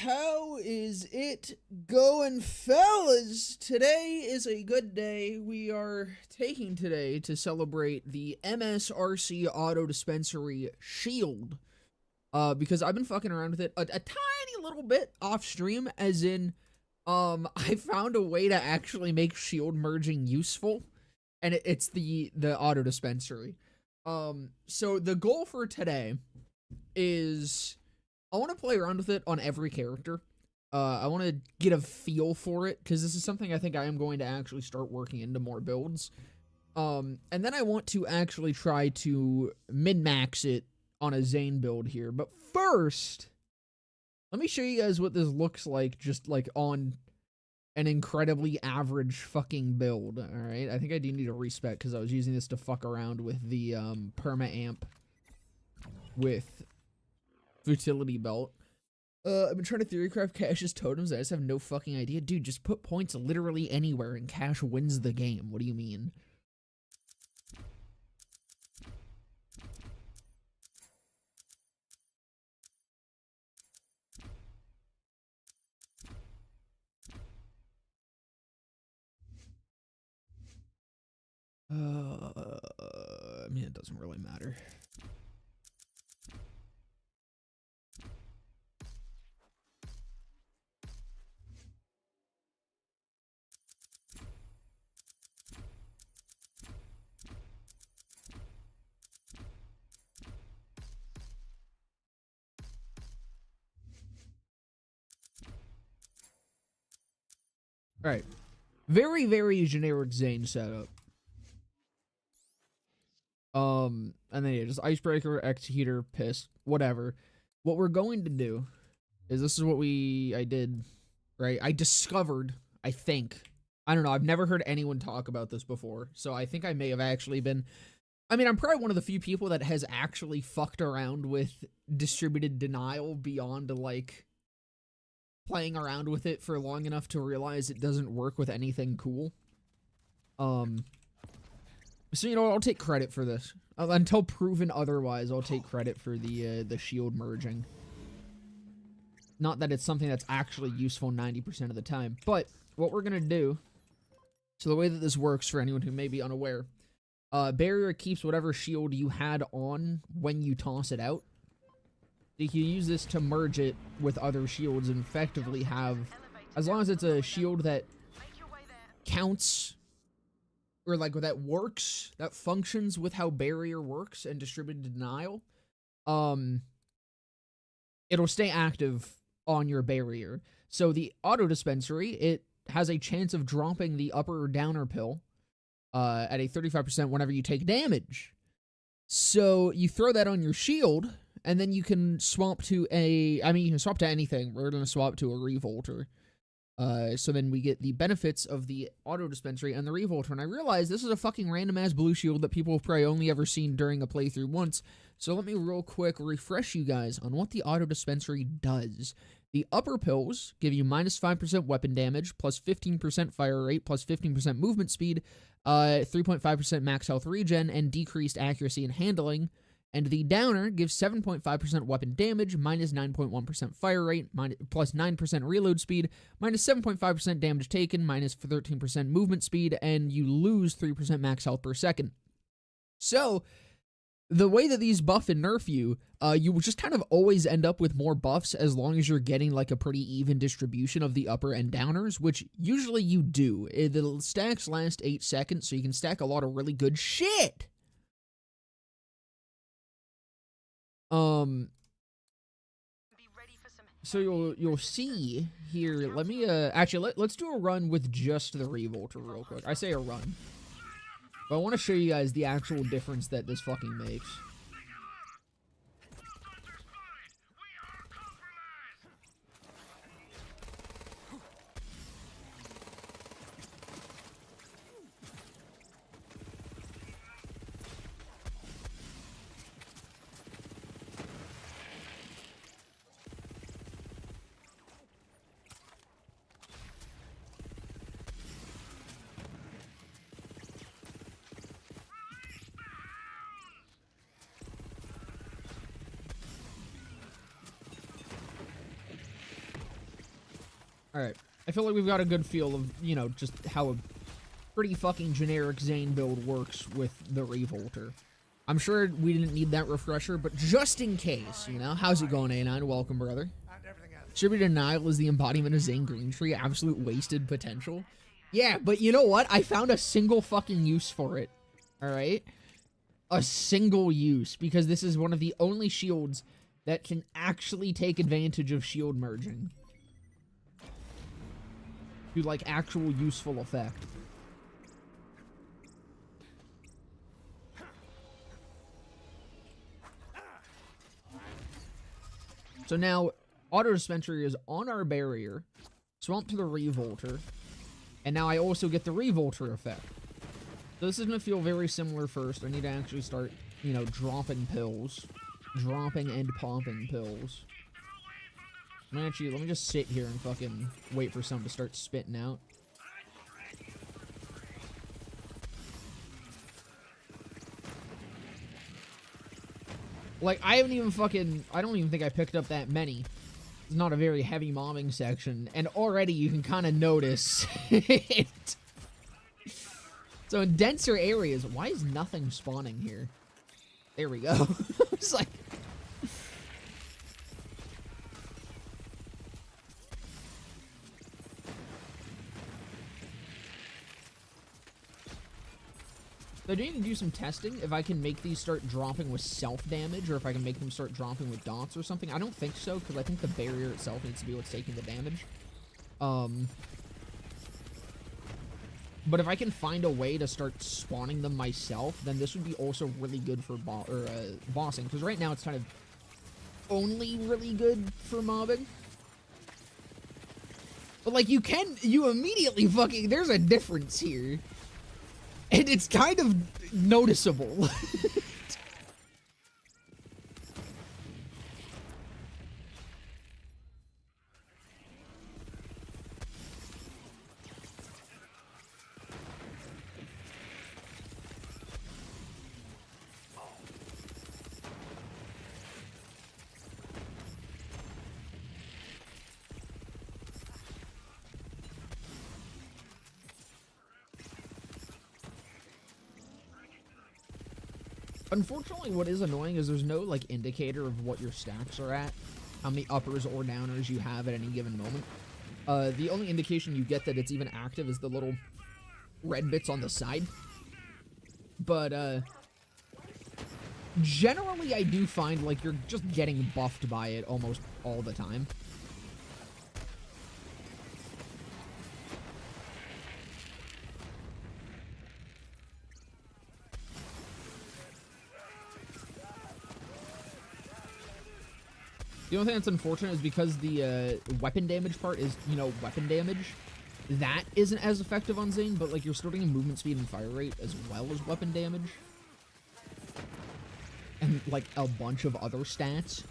How is it going, fellas? Today is a good day. We are taking today to celebrate the MSRC Auto-Dispensary Shield. Because I've been fucking around with it a tiny little bit off stream, as in, I found a way to actually make shield merging useful, and it's the Auto-Dispensary. So the goal for today is I want to play around with it on every character. I want to get a feel for it, because this is something I think I am going to actually start working into more builds. And then I want to actually try to min-max it on a Zane build here. But first, let me show you guys what this looks like just like on an incredibly average fucking build. Alright, I think I do need a respec because I was using this to fuck around with the perma-amp with Futility Belt. I've been trying to theorycraft Cash's totems. I just have no fucking idea. Dude, just put points literally anywhere and Cash wins the game. What do you mean? I mean, it doesn't really matter. Alright. Very, very generic Zane setup. And then yeah, just Icebreaker, Executor, Piss, whatever. What we're going to do is this is what I did, right? I discovered, I think. I don't know, I've never heard anyone talk about this before, so I think I may have actually been... I mean, I'm probably one of the few people that has actually fucked around with distributed denial beyond, like, playing around with it for long enough to realize it doesn't work with anything cool. So, you know what, I'll take credit for this. Until proven otherwise, I'll take credit for the shield merging. Not that it's something that's actually useful 90% of the time, but what we're gonna do... So the way that this works, for anyone who may be unaware, barrier keeps whatever shield you had on when you toss it out. You can use this to merge it with other shields and effectively have, as long as it's a shield that counts, or like that works, that functions with how barrier works and distributed denial, it'll stay active on your barrier. So the auto-dispensary, it has a chance of dropping the upper or downer pill at a 35% whenever you take damage. So you throw that on your shield, and then you can swap to you can swap to anything. We're going to swap to a Revolter. So then we get the benefits of the auto-dispensary and the Revolter. And I realize this is a fucking random-ass blue shield that people have probably only ever seen during a playthrough once. So let me real quick refresh you guys on what the auto-dispensary does. The upper pills give you minus 5% weapon damage, plus 15% fire rate, plus 15% movement speed, 3.5% max health regen, and decreased accuracy and handling. And the downer gives 7.5% weapon damage, minus 9.1% fire rate, plus 9% reload speed, minus 7.5% damage taken, minus 13% movement speed, and you lose 3% max health per second. So, the way that these buff and nerf you, you will just kind of always end up with more buffs as long as you're getting like a pretty even distribution of the upper and downers, which usually you do. The stacks last 8 seconds, so you can stack a lot of really good shit! So you'll see here, let me, actually, let's do a run with just the Revolter real quick. I say a run. But I want to show you guys the actual difference that this fucking makes. Alright. I feel like we've got a good feel of, you know, just how a pretty fucking generic Zane build works with the Revolter. I'm sure we didn't need that refresher, but just in case, you know? How's it going, A9? Welcome, brother. Distributed Denial is the embodiment of Zane Greentree. Absolute wasted potential. Yeah, but you know what? I found a single fucking use for it. Alright? A single use, because this is one of the only shields that can actually take advantage of shield merging. To, like, actual useful effect. So now, Auto-Dispensary is on our barrier, swamp to the Revolter, and now I also get the Revolter effect. So this is going to feel very similar first. I need to actually start, you know, dropping pills. Dropping and popping pills. Let me just sit here and fucking wait for some to start spitting out. Like, I don't even think I picked up that many. It's not a very heavy mobbing section, and already you can kind of notice it. So in denser areas, why is nothing spawning here? There we go. It's like... So I do need to do some testing if I can make these start dropping with self-damage, or if I can make them start dropping with dots or something. I don't think so, because I think the barrier itself needs to be what's taking the damage. But if I can find a way to start spawning them myself, then this would be also really good for bossing, because right now it's kind of only really good for mobbing. But, like, you immediately fucking, there's a difference here. And it's kind of noticeable. Unfortunately, what is annoying is there's no, like, indicator of what your stacks are at, how many uppers or downers you have at any given moment. The only indication you get that it's even active is the little red bits on the side. But, generally I do find, like, you're just getting buffed by it almost all the time. The only thing that's unfortunate is because the weapon damage part is, you know, weapon damage. That isn't as effective on Zane, but, like, you're still getting movement speed and fire rate as well as weapon damage. And, like, a bunch of other stats.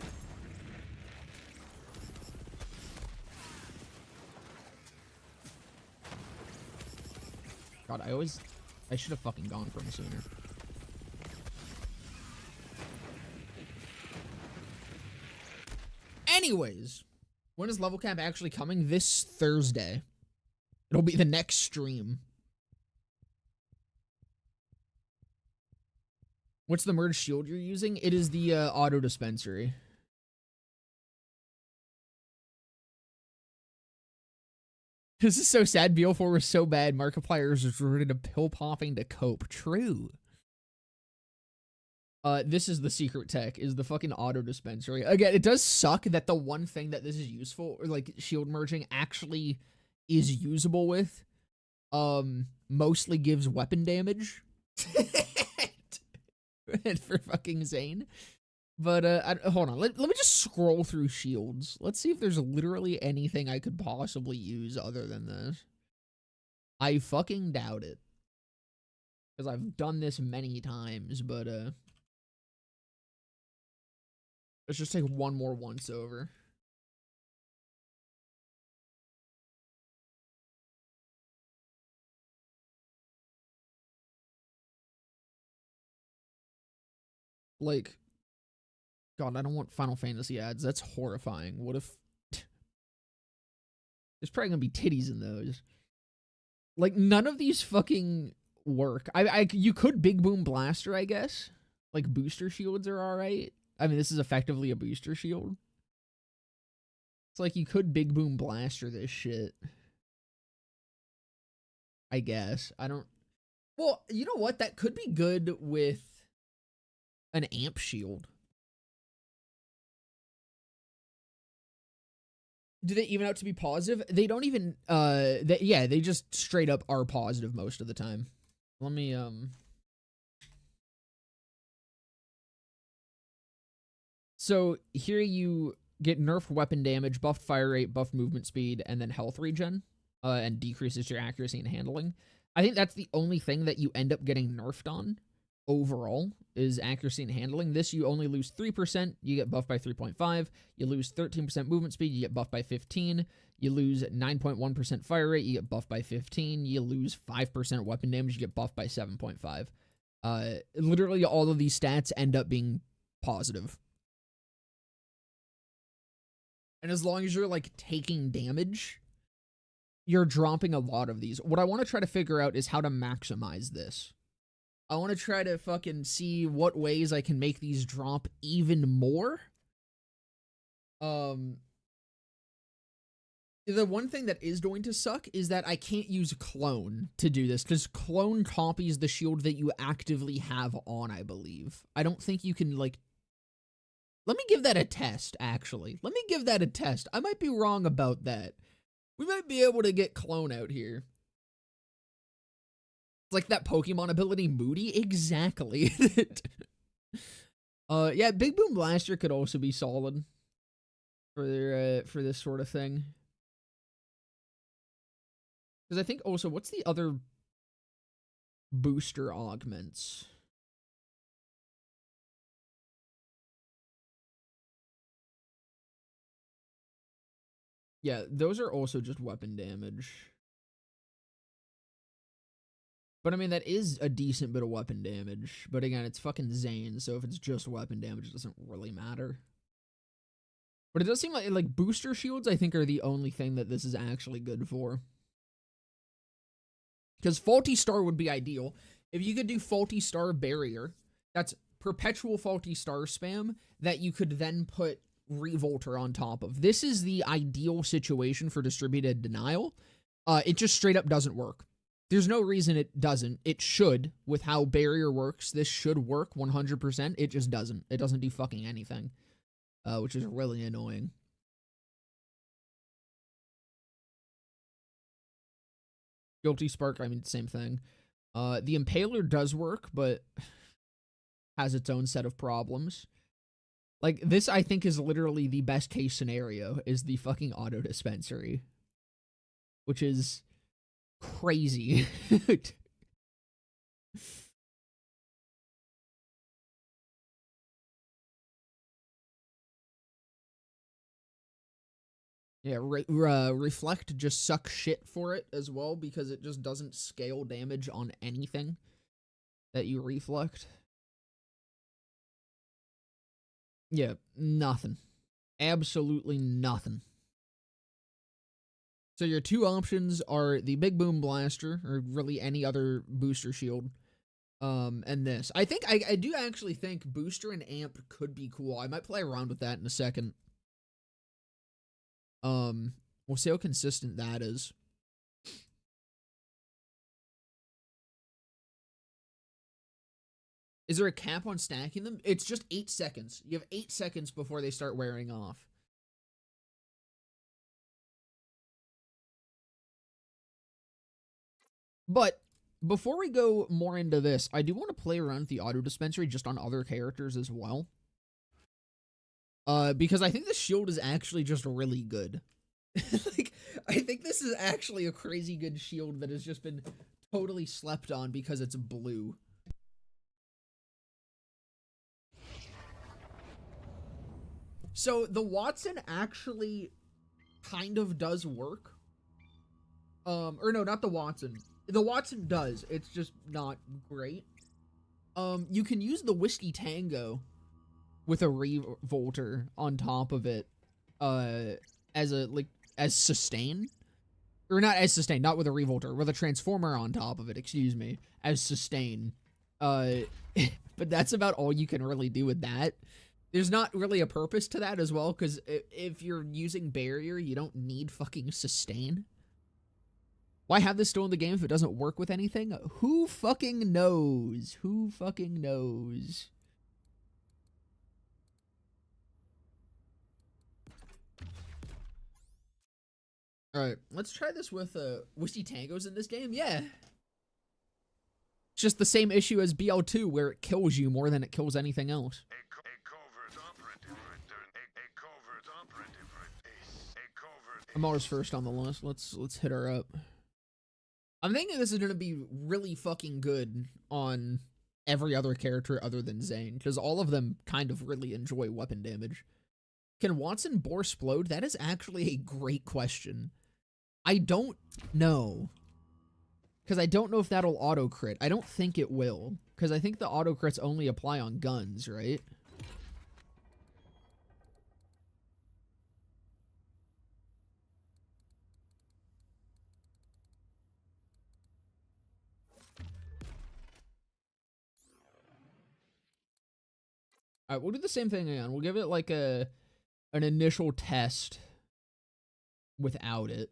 God, I should have fucking gone for him sooner. Anyways, when is level cap actually coming? This Thursday. It'll be the next stream. What's the merge shield you're using? It is the Auto-Dispensary. This is so sad. BO4 was so bad. Markiplier's resorted to pill popping to cope. True. This is the secret tech, is the fucking Auto-Dispensary. Again, it does suck that the one thing that this is useful, or, like, shield merging actually is usable with, mostly gives weapon damage. For fucking Zane. But, hold on. Let me just scroll through shields. Let's see if there's literally anything I could possibly use other than this. I fucking doubt it. Because I've done this many times, but, let's just take one more once over. Like, God, I don't want Final Fantasy ads. That's horrifying. What if There's probably gonna be titties in those. Like, none of these fucking work. You could Big Boom Blaster, I guess. Like, booster shields are alright. I mean, this is effectively a booster shield. It's like you could Big Boom Blaster this shit. I guess. I don't... Well, you know what? That could be good with an amp shield. Do they even out to be positive? They don't even, yeah, they just straight up are positive most of the time. Let me, So, here you get nerfed weapon damage, buffed fire rate, buffed movement speed, and then health regen, and decreases your accuracy and handling. I think that's the only thing that you end up getting nerfed on overall, is accuracy and handling. This, you only lose 3%, you get buffed by 3.5. You lose 13% movement speed, you get buffed by 15. You lose 9.1% fire rate, you get buffed by 15. You lose 5% weapon damage, you get buffed by 7.5. Literally all of these stats end up being positive. And as long as you're, like, taking damage, you're dropping a lot of these. What I want to try to figure out is how to maximize this. I want to try to fucking see what ways I can make these drop even more. The one thing that is going to suck is that I can't use Clone to do this, because Clone copies the shield that you actively have on, I believe. I don't think you can, like... Let me give that a test, actually. Let me give that a test. I might be wrong about that. We might be able to get Clone out here. It's like that Pokemon ability, Moody. Exactly. Yeah, Big Boom Blaster could also be solid for this sort of thing. Because I think also, what's the other booster augments? Yeah, those are also just weapon damage. But I mean, that is a decent bit of weapon damage. But again, it's fucking Zane, so if it's just weapon damage, it doesn't really matter. But it does seem like booster shields, I think, are the only thing that this is actually good for. Because Faulty Star would be ideal. If you could do Faulty Star Barrier, that's perpetual Faulty Star spam that you could then put Revolter on top of. This is the ideal situation for distributed denial. It just straight up doesn't work. There's no reason it doesn't. It should. With how Barrier works, this should work 100%. It just doesn't. It doesn't do fucking anything. Which is really annoying. Guilty Spark, I mean, same thing. The Impaler does work, but has its own set of problems. Like, this, I think, is literally the best case scenario, is the fucking Auto-Dispensary. Which is crazy. Yeah, Reflect just sucks shit for it as well, because it just doesn't scale damage on anything that you reflect. Yeah, nothing. Absolutely nothing. So your two options are the Big Boom Blaster, or really any other booster shield, and this. I think, I do actually think Booster and Amp could be cool. I might play around with that in a second. We'll see how consistent that is. Is there a cap on stacking them? It's just 8 seconds. You have 8 seconds before they start wearing off. But before we go more into this, I do want to play around with the Auto-Dispensary just on other characters as well. Because I think the shield is actually just really good. Like, I think this is actually a crazy good shield that has just been totally slept on because it's blue. So the Watson actually kind of does work. Or no, not the Watson. The Watson does. It's just not great. You can use the Whiskey Tango with a Revolter on top of it, as sustain. Or not as sustain, not with a revolter, with a transformer on top of it, excuse me, as sustain. But that's about all you can really do with that. There's not really a purpose to that as well, because if you're using barrier, you don't need fucking sustain. Why have this still in the game if it doesn't work with anything? Who fucking knows? Who fucking knows? Alright, let's try this with Whiskey Tango's in this game. Yeah. It's just the same issue as BL2, where it kills you more than it kills anything else. Amar's first on the list. Let's hit her up. I'm thinking this is gonna be really fucking good on every other character other than Zane, because all of them kind of really enjoy weapon damage. Can Watson bore explode? That is actually a great question. I don't know. Because I don't know if that'll auto crit. I don't think it will. Because I think the auto crits only apply on guns, right? Alright, we'll do the same thing again. We'll give it like an initial test without it.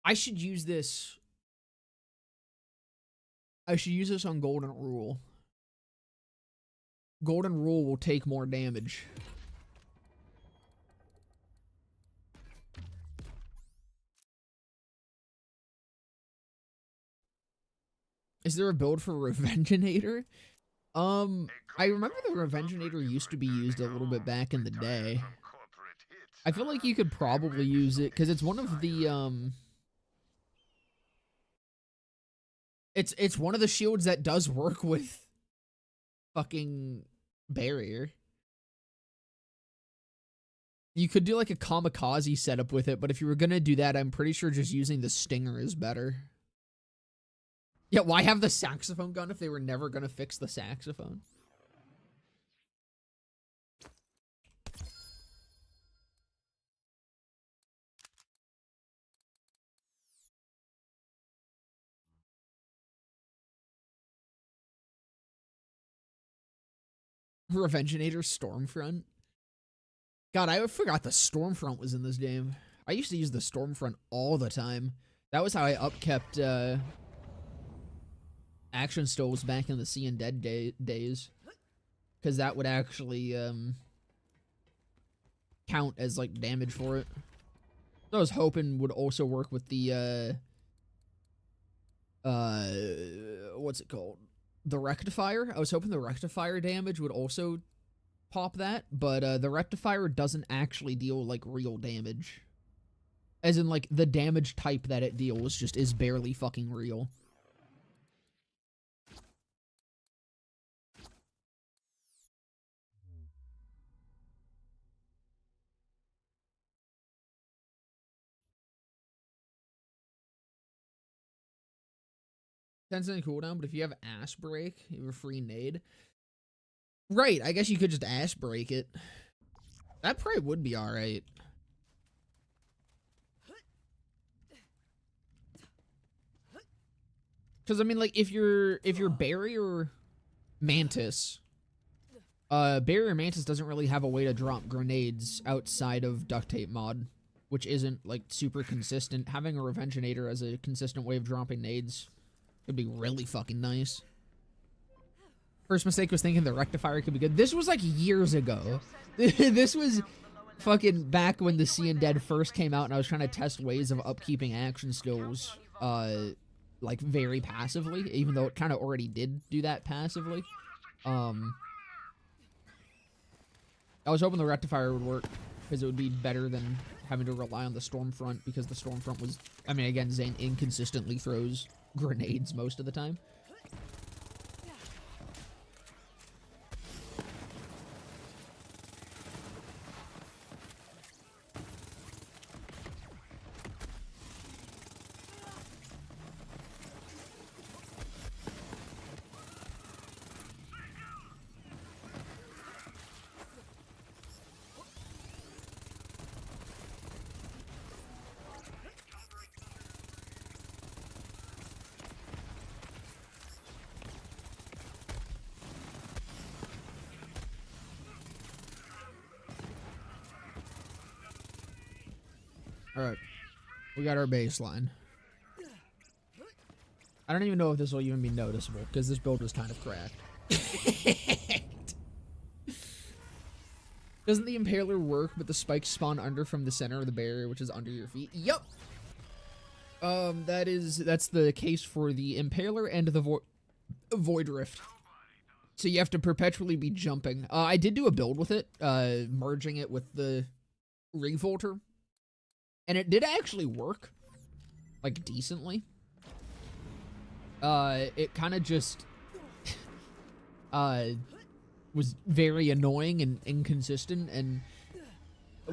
I should use this. I should use this on Golden Rule. Golden Rule will take more damage. Is there a build for Revengeinator? I remember the Revengeinator used to be used a little bit back in the day. I feel like you could probably use it because it's one of the it's one of the shields that does work with fucking barrier. You could do like a kamikaze setup with it, but if you were gonna do that, I'm pretty sure just using the stinger is better. Yeah, why have the saxophone gun if they were never gonna fix the saxophone? Revengeinator Stormfront. God, I forgot the Stormfront was in this game. I used to use the Stormfront all the time. That was how I upkept action stoles back in the Sea and Dead days. Because that would actually count as like damage for it. So I was hoping would also work with the what's it called? The Rectifier. I was hoping the Rectifier damage would also pop that, but the Rectifier doesn't actually deal like real damage. As in like the damage type that it deals just is barely fucking real. Depends on the cooldown, but if you have Ash Break, you have a free nade. Right, I guess you could just Ash Break it. That probably would be alright. Because I mean, like, if you're Barrier Mantis, Barrier Mantis doesn't really have a way to drop grenades outside of Duct Tape mod, which isn't like super consistent. Having a Revengeinator as a consistent way of dropping nades could be really fucking nice. First mistake was thinking the Rectifier could be good. This was like years ago. This was fucking back when the Sea and Dead first came out and I was trying to test ways of upkeeping action skills, like very passively, even though it kind of already did do that passively. I was hoping the Rectifier would work because it would be better than having to rely on the Stormfront, because the Stormfront was, I mean, again, Zane inconsistently throws grenades most of the time. Alright. We got our baseline. I don't even know if this will even be noticeable, because this build was kind of cracked. Doesn't the Impaler work, but the spikes spawn under from the center of the barrier, which is under your feet? Yup! That's the case for the Impaler and the Void Rift. So you have to perpetually be jumping. I did do a build with it, merging it with the Revolter. And it did actually work. Like, decently. It kind of just was very annoying and inconsistent, and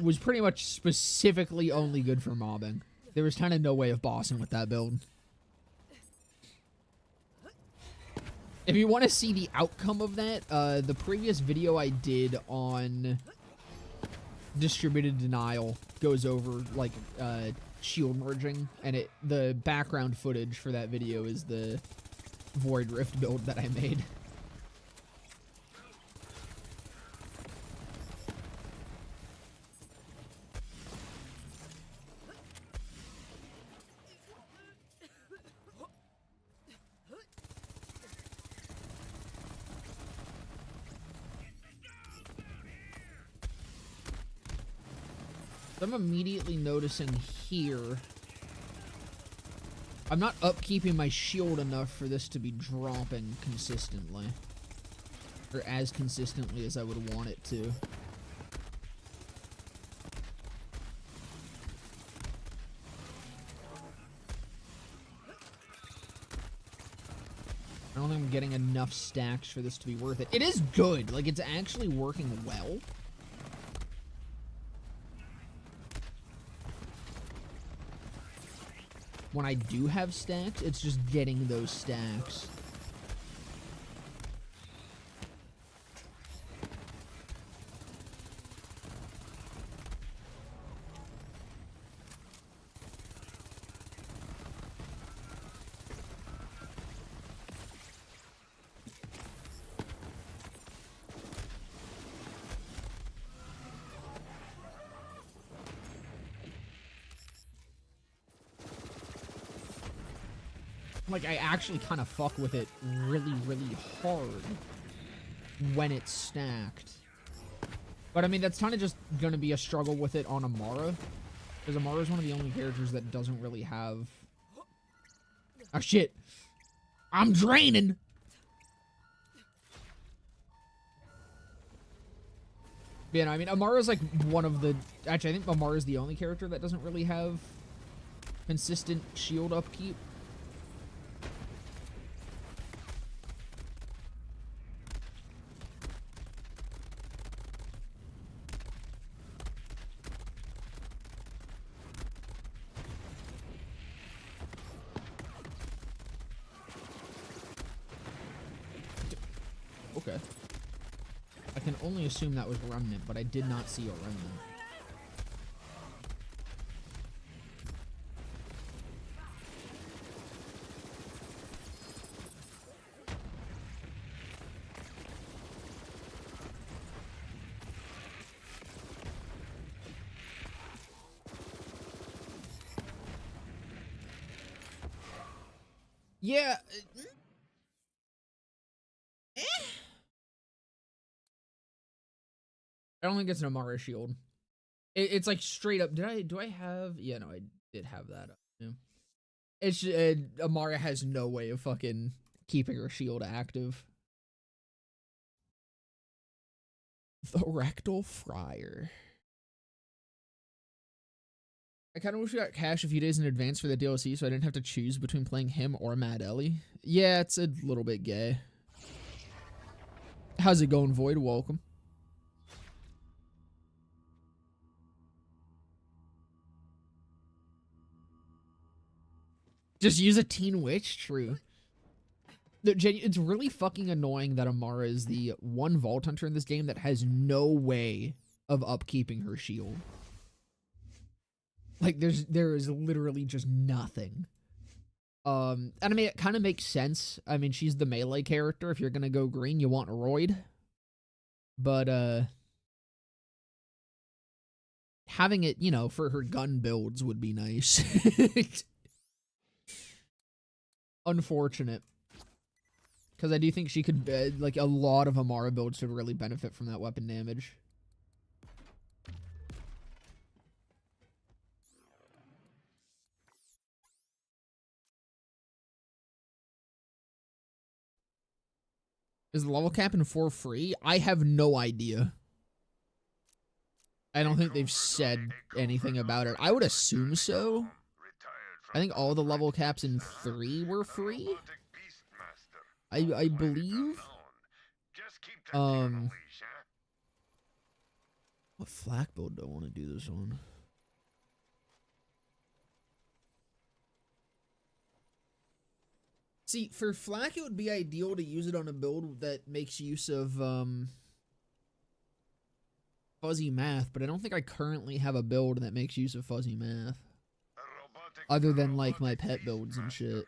was pretty much specifically only good for mobbing. There was kind of no way of bossing with that build. If you want to see the outcome of that, the previous video I did on distributed denial goes over, like, shield merging, and the background footage for that video is the Void Rift build that I made. I'm immediately noticing here, I'm not upkeeping my shield enough for this to be dropping consistently. Or as consistently as I would want it to. I don't think I'm getting enough stacks for this to be worth it. It is good. Like, it's actually working well. When I do have stacks, it's just getting those stacks. Like, I actually kind of fuck with it really, really hard when it's stacked. But, I mean, that's kind of just going to be a struggle with it on Amara. Because Amara is one of the only characters that doesn't really have... Oh, shit. I'm draining! Yeah, no, I mean, Amara's like one of the... Actually, I think Amara's the only character that doesn't really have consistent shield upkeep. Okay. I can only assume that was Remnant, but I did not see a Remnant. Yeah. I don't think it's an Amara shield. It's like straight up. Do I have? Yeah, no, I did have that up. Yeah. It's Amara has no way of fucking keeping her shield active. The Rectal Friar. I kind of wish we got cash a few days in advance for the DLC, so I didn't have to choose between playing him or Mad Ellie. Yeah, it's a little bit gay. How's it going, Void? Welcome. Just use a Teen Witch? True. It's really fucking annoying that Amara is the one Vault Hunter in this game that has no way of upkeeping her shield. Like, there is literally just nothing. And I mean, it kind of makes sense. I mean, she's the melee character. If you're gonna go green, you want Royd. But, having it, you know, for her gun builds would be nice. Unfortunate. Because I do think she could, like, a lot of Amara builds would really benefit from that weapon damage. Is the level cap in 4 free? I have no idea. I don't think they've said anything about it. I would assume so. I think all the level caps in 3 were free. I believe. What flak build do I want to do this on? See, for flak, it would be ideal to use it on a build that makes use of fuzzy math, but I don't think I currently have a build that makes use of fuzzy math. Other than, like, my pet builds and shit.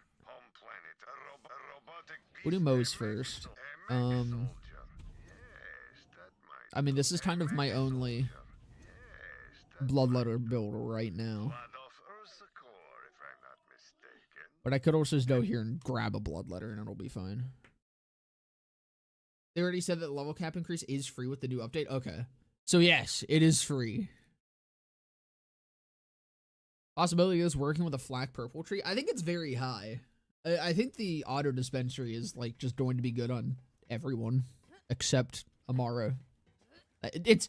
We'll do Moe's first. I mean, this is kind of my only bloodletter build right now. But I could also just go here and grab a bloodletter and it'll be fine. They already said that level cap increase is free with the new update? Okay. So yes, it is free. Possibility is working with a flak purple tree. I think it's very high. I think the auto-dispensary is, like, just going to be good on everyone. Except Amara. It's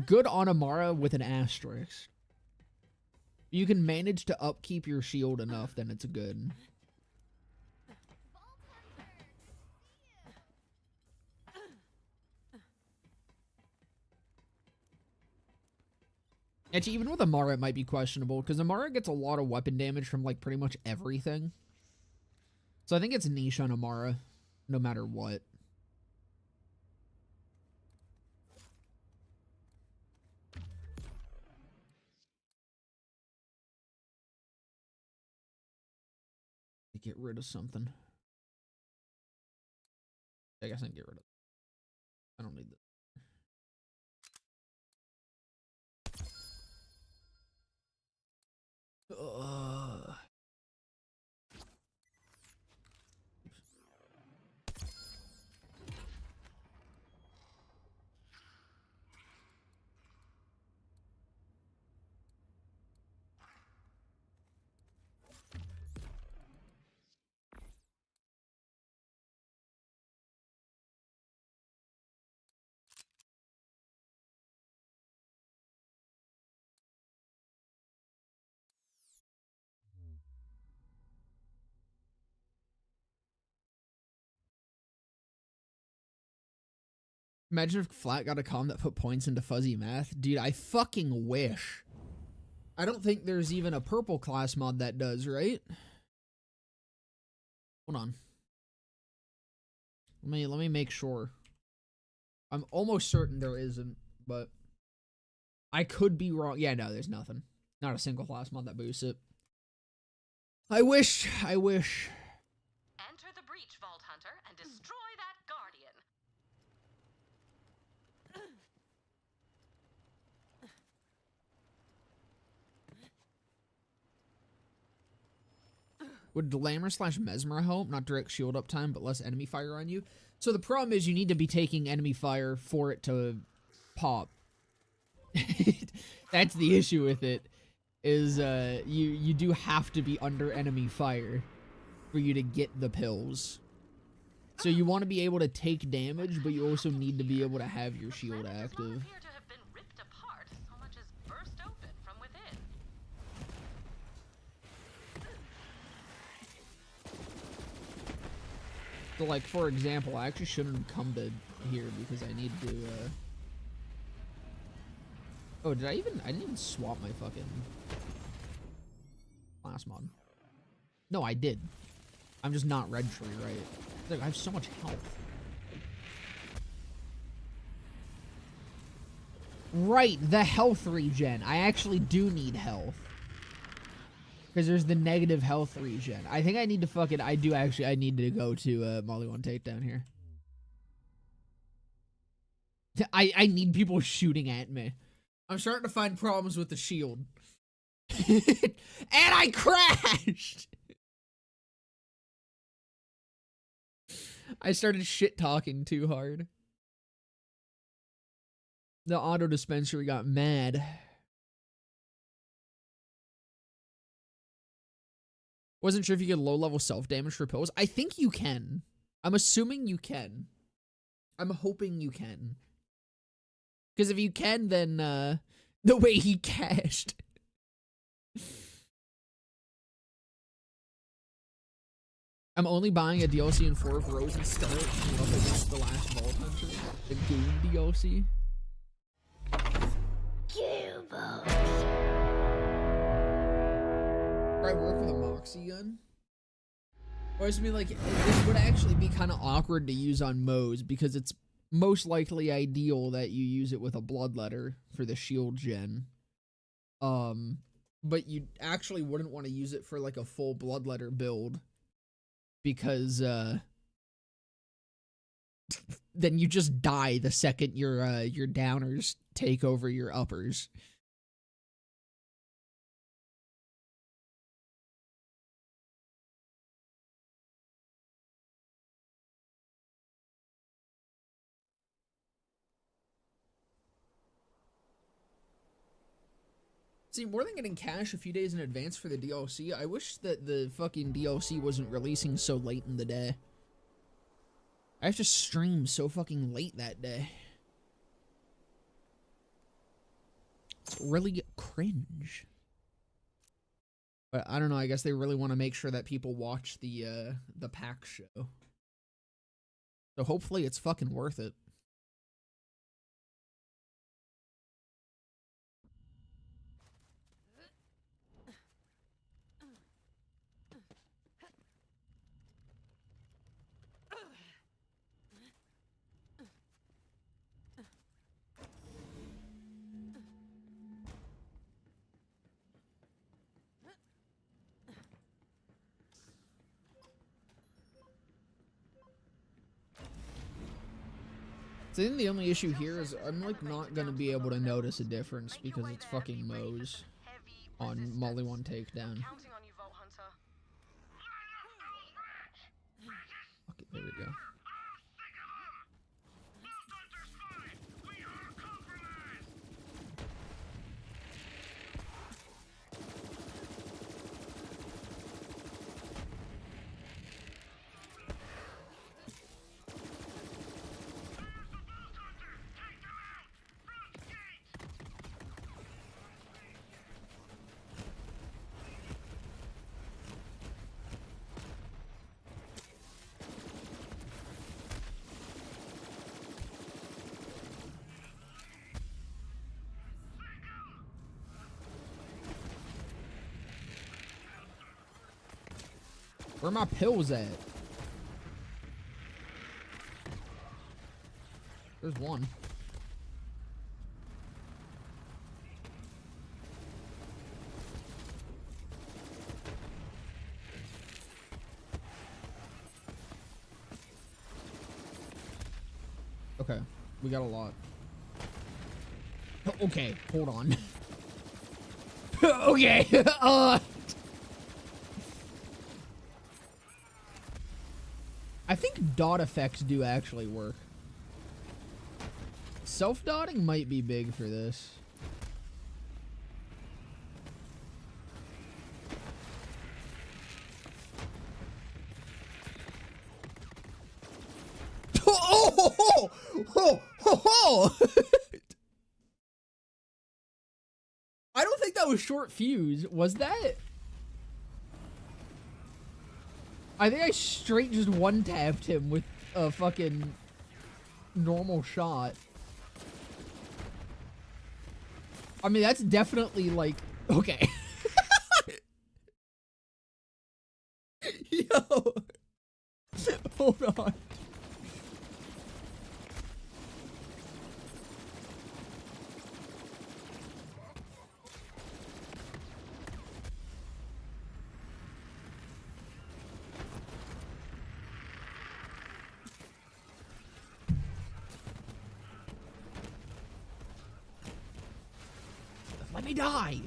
good on Amara with an asterisk. You can manage to upkeep your shield enough, then it's good. Actually, even with Amara, it might be questionable, because Amara gets a lot of weapon damage from, like, pretty much everything. So I think it's niche on Amara, no matter what. Get rid of something. I guess I can get rid of it. I don't need this. Imagine if Flat got a comm that put points into fuzzy math. Dude, I fucking wish. I don't think there's even a purple class mod that does, right? Hold on. Let me make sure. I'm almost certain there isn't, but I could be wrong. Yeah, no, there's nothing. Not a single class mod that boosts it. I wish. Enter the breach, Vault Hunter, and destroy that guardian. Would Glamour / Mesmer help? Not direct shield uptime, but less enemy fire on you. So the problem is you need to be taking enemy fire for it to pop. That's the issue with it. Is you do have to be under enemy fire for you to get the pills. So you want to be able to take damage, but you also need to be able to have your shield active. So, like, for example, I actually shouldn't come to here because I need to, Oh, I didn't even swap my fucking class mod. No, I did. I'm just not red tree, right? Look, I have so much health. Right, the health regen. I actually do need health. Because there's the negative health regen. I think I need to fucking... I need to go to Molly 1 takedown here. I need people shooting at me. I'm starting to find problems with the shield. And I crashed! I started shit-talking too hard. The auto-dispensary got mad. Wasn't sure if you get low-level self-damage for pills. I think you can. I'm assuming you can. I'm hoping you can. Because if you can, then, the way he cashed. I'm only buying a DLC in 4 of Rose and Scarlet to team up against the last Vault Hunter. The game DLC. Try work with a Moxie gun. Or I mean, like, this would actually be kind of awkward to use on Moe's because it's most likely ideal that you use it with a Bloodletter for the shield gen. But you actually wouldn't want to use it for like a full Bloodletter build because then you just die the second your downers take over your uppers. See, more than getting cash a few days in advance for the DLC, I wish that the fucking DLC wasn't releasing so late in the day. I have to stream so fucking late that day. It's really cringe. But I don't know, I guess they really want to make sure that people watch the pack show. So hopefully it's fucking worth it. So I think the only issue here is I'm like not gonna be able to notice a difference because it's fucking Moe's on Molly 1 takedown. Okay, there we go. Where are my pills at? There's one. Okay, we got a lot. Okay, hold on. Okay, I think dot effects do actually work. Self-dotting might be big for this. I don't think that was short fuse. Was that? I think I straight just one-tapped him with a fucking normal shot. I mean, that's definitely like, okay. Yo. Hold on. me die.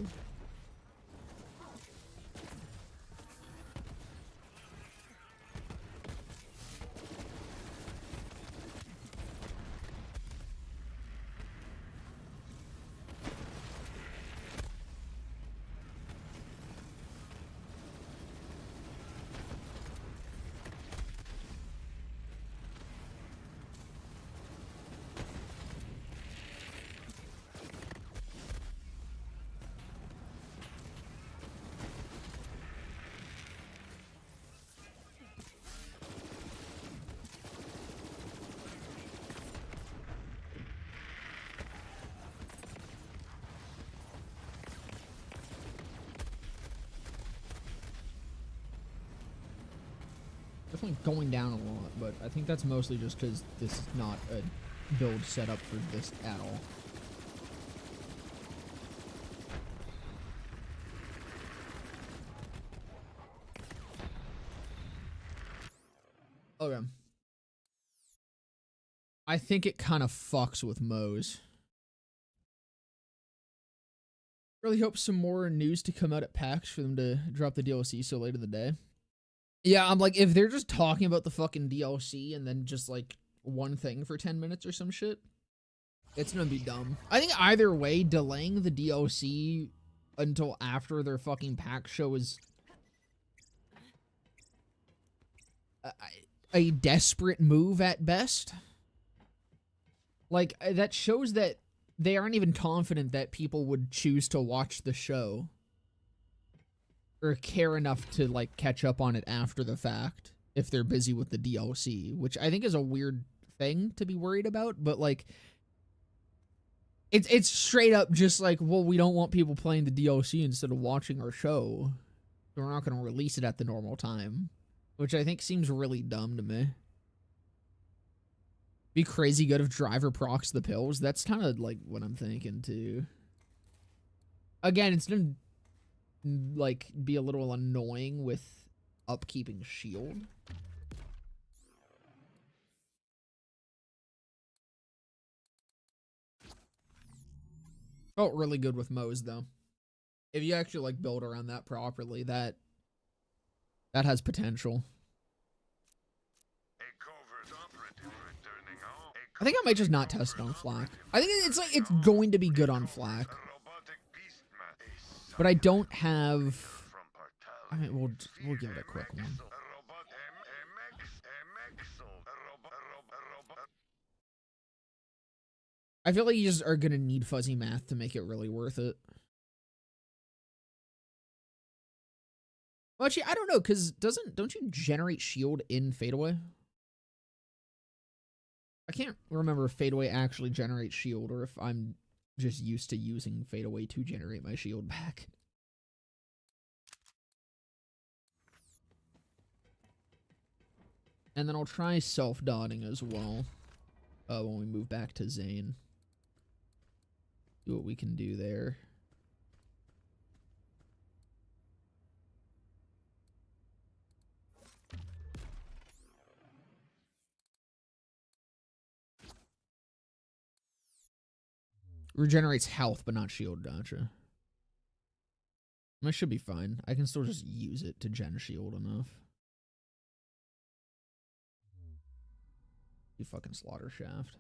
Definitely going down a lot, but I think that's mostly just because this is not a build set up for this at all. Okay. I think it kind of fucks with Moe's. Really hope some more news to come out at PAX for them to drop the DLC so late in the day. Yeah, I'm like, if they're just talking about the fucking DLC and then just like one thing for 10 minutes or some shit, it's gonna be dumb. I think either way, delaying the DLC until after their fucking PAX show is a desperate move at best. Like, that shows that they aren't even confident that people would choose to watch the show or care enough to like catch up on it after the fact if they're busy with the DLC, which I think is a weird thing to be worried about, but like it's straight up just like, well, we don't want people playing the DLC instead of watching our show, so we're not going to release it at the normal time, which I think seems really dumb to me. Be crazy good if driver procs the pills. That's kind of like what I'm thinking too. Again, it's gonna like be a little annoying with upkeeping shield. Felt really good with Moe's though. If you actually like build around that properly, that has potential. I think I might just not test it on Flak. I think it's like it's going to be good on Flak. But I don't have... I mean, we'll give it a quick one. I feel like you just are gonna need fuzzy math to make it really worth it. Well, actually, I don't know, because don't you generate shield in Fadeaway? I can't remember if Fadeaway actually generates shield or if I'm just used to using Fadeaway to generate my shield back. And then I'll try self-dotting as well when we move back to Zane. See what we can do there. Regenerates health, but not shield. Gotcha. That should be fine. I can still just use it to gen shield enough. You fucking slaughter shaft.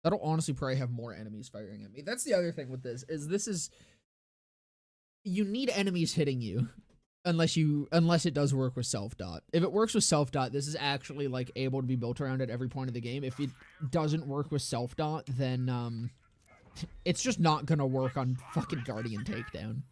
That'll honestly probably have more enemies firing at me. That's the other thing with this is you need enemies hitting you unless it does work with self-dot. If it works with self-dot, this is actually like able to be built around at every point of the game. If it doesn't work with self-dot, then it's just not gonna work on fucking Guardian Takedown.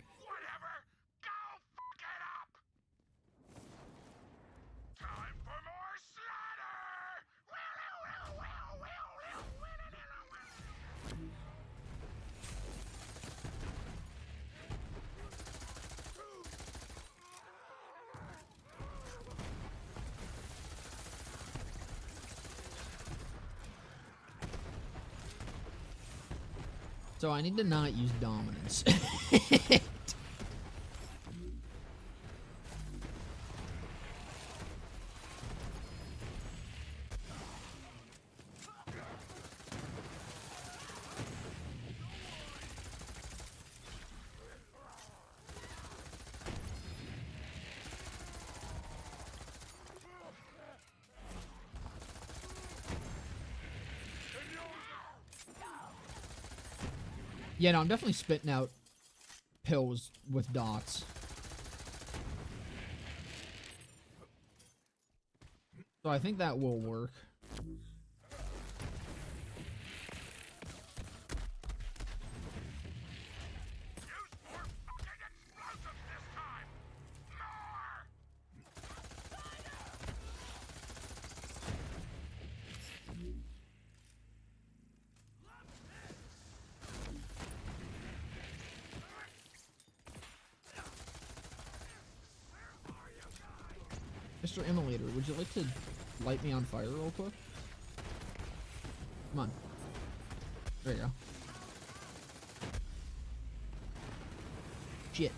So I need to not use dominance. Yeah, no, I'm definitely spitting out pills with dots. So I think that will work. Mr. Emulator, would you like to light me on fire real quick? Come on. There you go. Shit.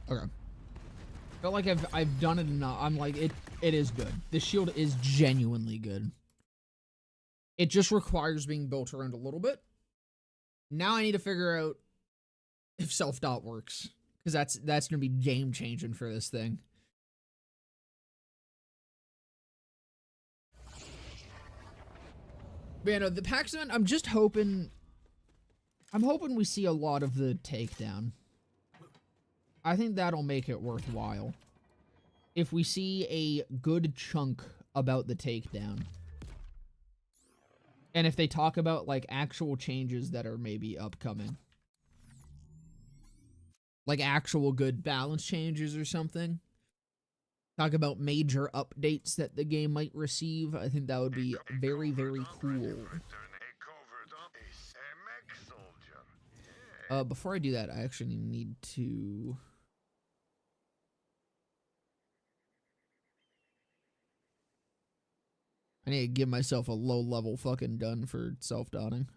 Okay. Felt like I've done it enough. I'm like, it is good. This shield is genuinely good. It just requires being built around a little bit. Now I need to figure out if self-dot works. Because that's gonna be game changing for this thing. But yeah, no, the Paxman, I'm hoping we see a lot of the takedown. I think that'll make it worthwhile. If we see a good chunk about the takedown. And if they talk about, like, actual changes that are maybe upcoming. Like, actual good balance changes or something. Talk about major updates that the game might receive. I think that would be very, very cool. Before I do that, I actually need to... I need to give myself a low-level fucking done for self-dotting.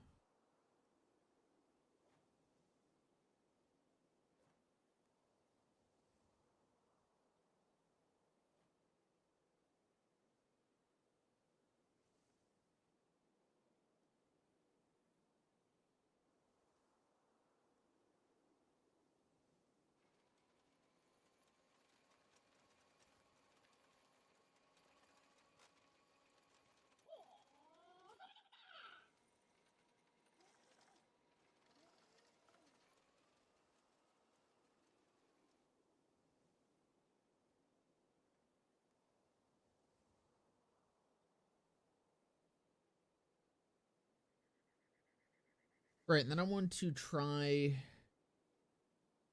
Right, and then I want to try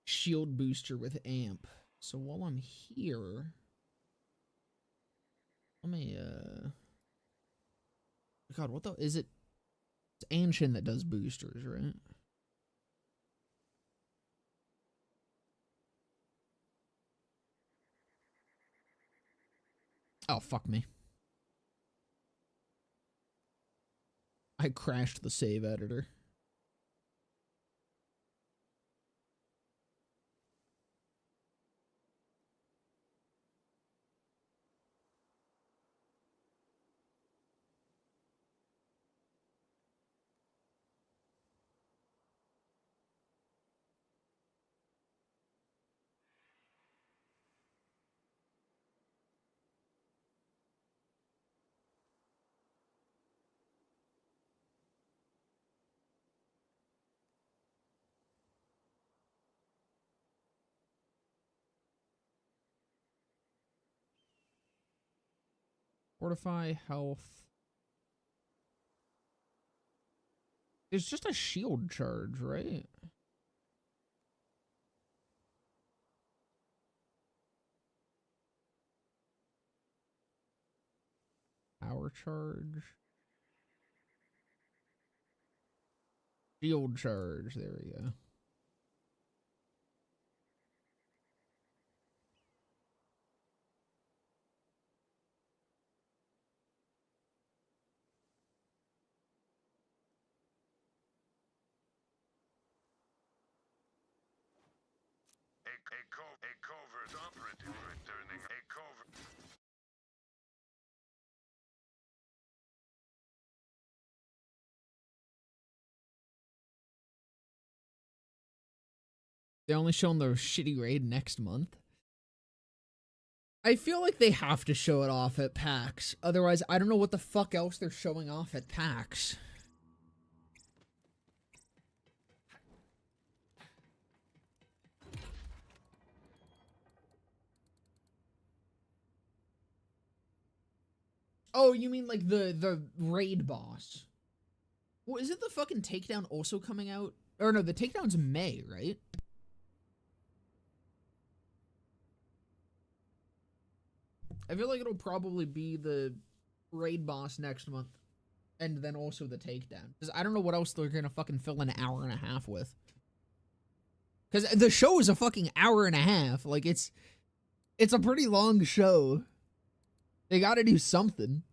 shield booster with amp. So while I'm here, let me God, what the is it? It's Anshin that does boosters, right? Oh, fuck me. I crashed the save editor. Fortify health. It's just a shield charge, right? Power charge. Shield charge. There we go. A covert operative returning a covert. They're only showing the shitty raid next month. I feel like they have to show it off at PAX. Otherwise, I don't know what the fuck else they're showing off at PAX. Oh, you mean like the raid boss? Well, isn't the fucking takedown also coming out? Or no, the takedown's May, right? I feel like it'll probably be the raid boss next month. And then also the takedown. Because I don't know what else they're gonna fucking fill an hour and a half with. Because the show is a fucking hour and a half. Like, it's a pretty long show. They gotta do something.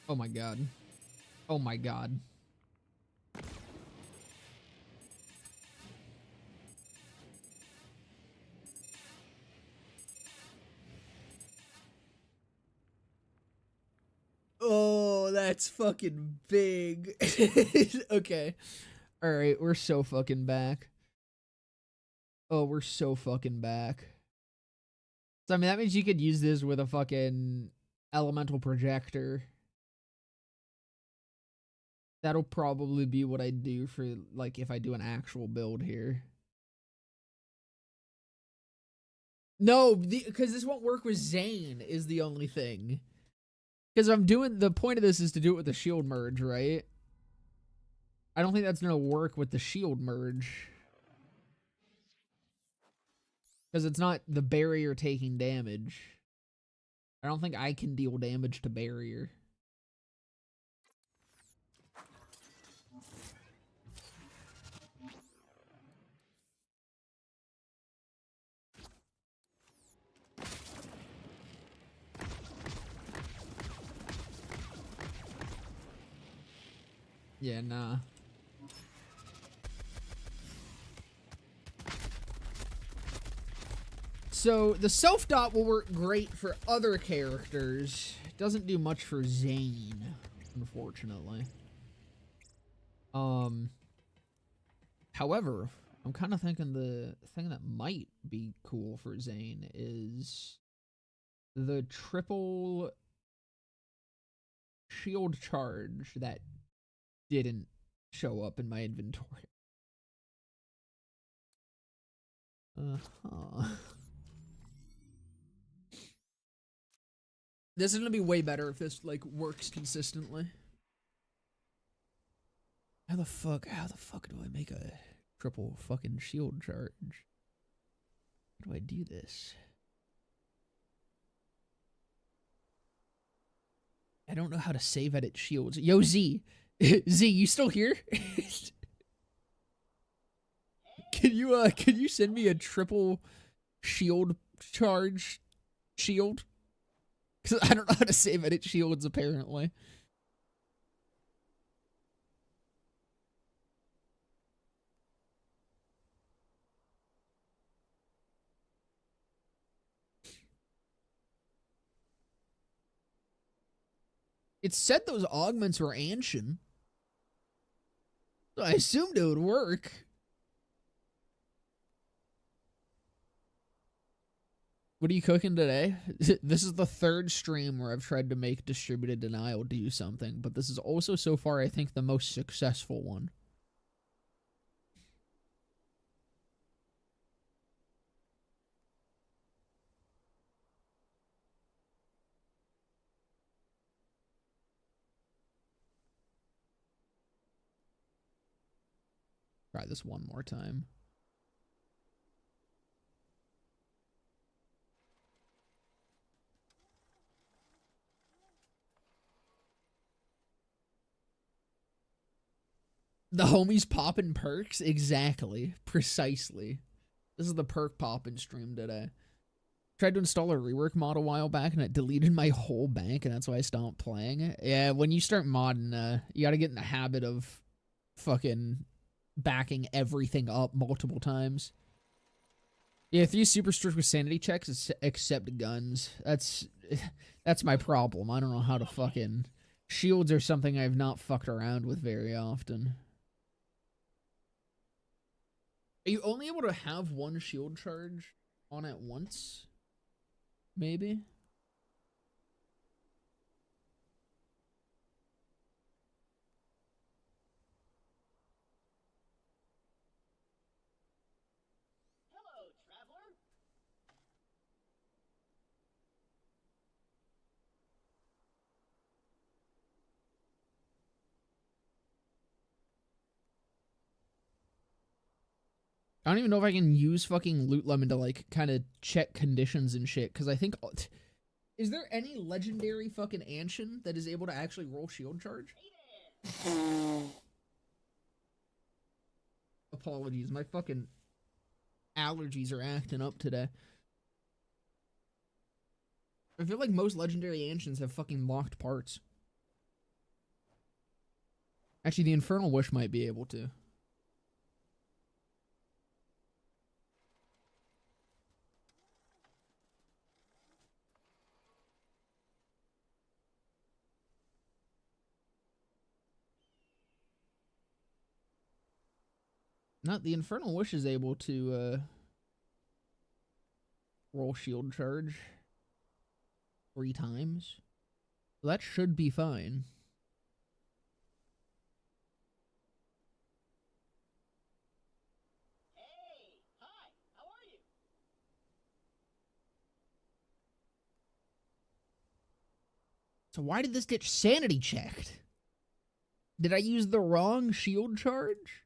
Oh my god. Oh my god. Oh, that's fucking big. Okay. Alright, we're so fucking back. Oh, we're so fucking back. So, I mean, that means you could use this with a fucking elemental projector. That'll probably be what I do for, like, if I do an actual build here. No, because this won't work with Zane is the only thing. Because I'm doing, the point of this is to do it with the shield merge, right? I don't think that's going to work with the shield merge. Because it's not the barrier taking damage. I don't think I can deal damage to barrier. Yeah, nah. So, the self-dot will work great for other characters. It doesn't do much for Zane, unfortunately. However, I'm kind of thinking the thing that might be cool for Zane is the triple shield charge that didn't show up in my inventory. This is gonna be way better if this, like, works consistently. How the fuck do I make a triple fucking shield charge? How do I do this? I don't know how to save edit shields. Yo, Z. Z, you still here? Can you send me a triple shield charge shield? Because I don't know how to save edit shields, apparently. It said those augments were Anshin. So I assumed it would work. What are you cooking today? This is the third stream where I've tried to make distributed denial do something, but this is also so far, I think, the most successful one. Try this one more time. The homies poppin' perks? Exactly. Precisely. This is the perk poppin' stream today. Tried to install a rework mod a while back and it deleted my whole bank, and that's why I stopped playing it. Yeah, when you start modding, you gotta get in the habit of fucking backing everything up multiple times. Yeah, if you're super strict with sanity checks, except guns. That's my problem. I don't know how to fucking... Shields are something I've not fucked around with very often. Are you only able to have one shield charge on at once? Maybe? Hello, traveler. I don't even know if I can use fucking Loot Lemon to, like, kind of check conditions and shit, because I think... Is there any legendary fucking Anshin that is able to actually roll shield charge? Apologies, my fucking allergies are acting up today. I feel like most legendary Anshins have fucking locked parts. Actually, the Infernal Wish might be able to. Not the Infernal Wish is able to roll shield charge 3 times. So that should be fine. Hey, hi, how are you? So why did this get sanity checked? Did I use the wrong shield charge?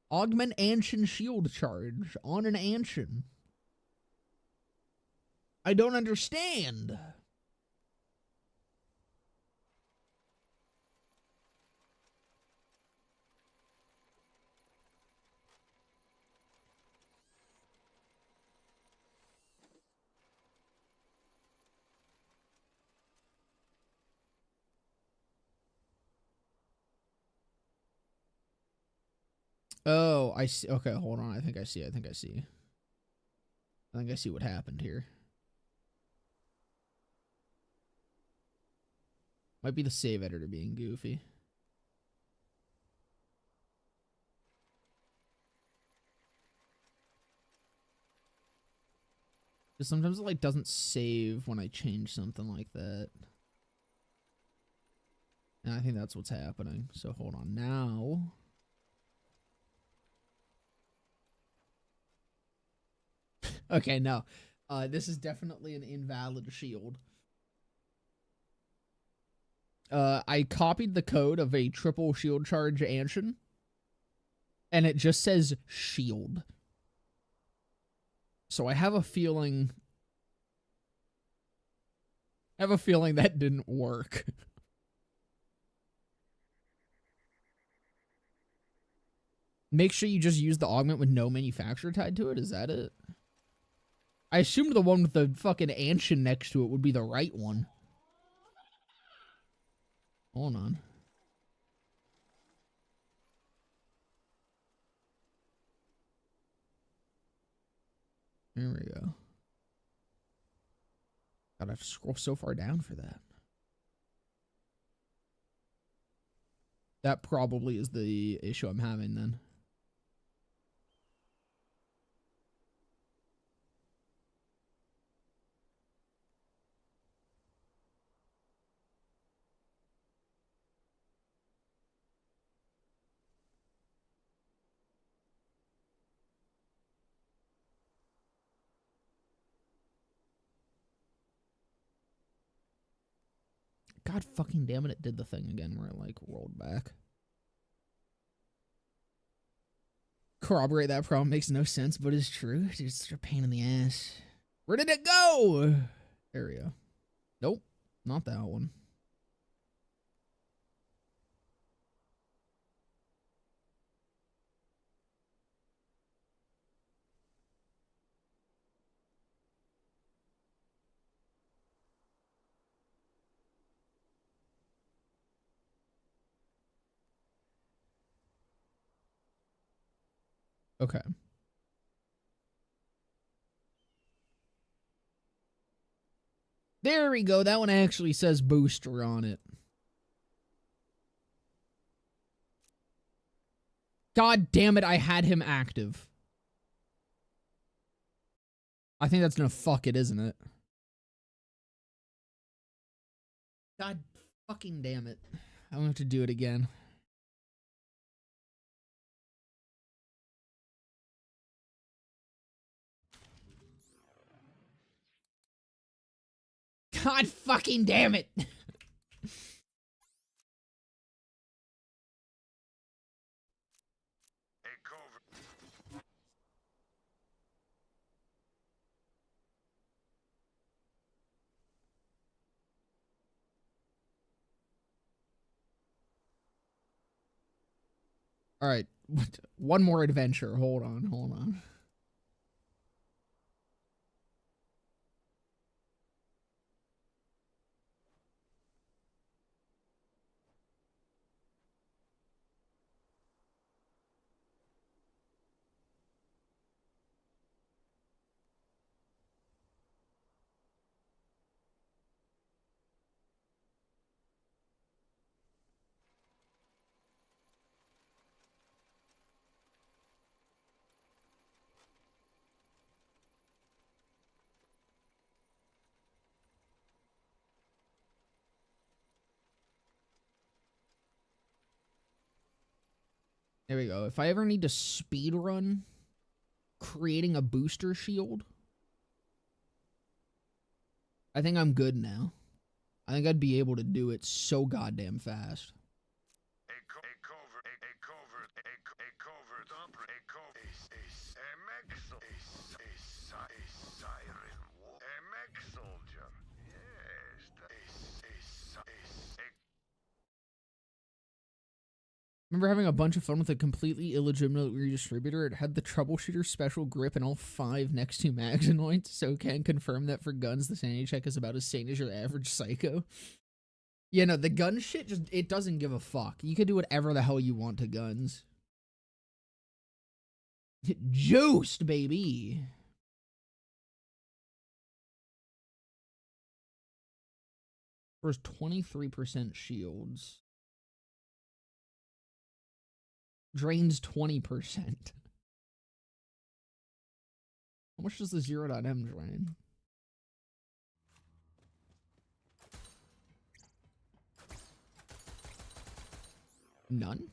Augment Anshin shield charge on an Anshin. I don't understand. Oh, I see. Okay, hold on. I think I see. I think I see what happened here. Might be the save editor being goofy. Because sometimes it like doesn't save when I change something like that. And I think that's what's happening. So hold on now. Okay, no. This is definitely an invalid shield. I copied the code of a triple shield charge Anshin, and it just says shield. So I have a feeling that didn't work. Make sure you just use the augment with no manufacturer tied to it. Is that it? I assumed the one with the fucking Anshin next to it would be the right one. Hold on. There we go. Gotta have to scroll so far down for that. That probably is the issue I'm having then. God fucking damn it, it did the thing again where it like rolled back. corroborate that problem makes no sense, but it's true. It's just a pain in the ass. Where did it go? There we go. Nope, not that one. Okay. There we go. That one actually says booster on it. God damn it, I had him active. I think that's gonna fuck it, isn't it? God fucking damn it. I'm gonna have to do it again. God fucking damn it. All right, one more adventure. Hold on. There we go. If I ever need to speed run creating a booster shield, I think I'm good now. I think I'd be able to do it so goddamn fast. Remember having a bunch of fun with a completely illegitimate redistributor. It had the troubleshooter special grip and all 5 next to Maxinoids, so can confirm that for guns, the sanity check is about as sane as your average psycho. Yeah, no, the gun shit, just it doesn't give a fuck. You can do whatever the hell you want to guns. Juiced, baby. First 23% shields. Drains 20%. How much does the 0.M drain? None?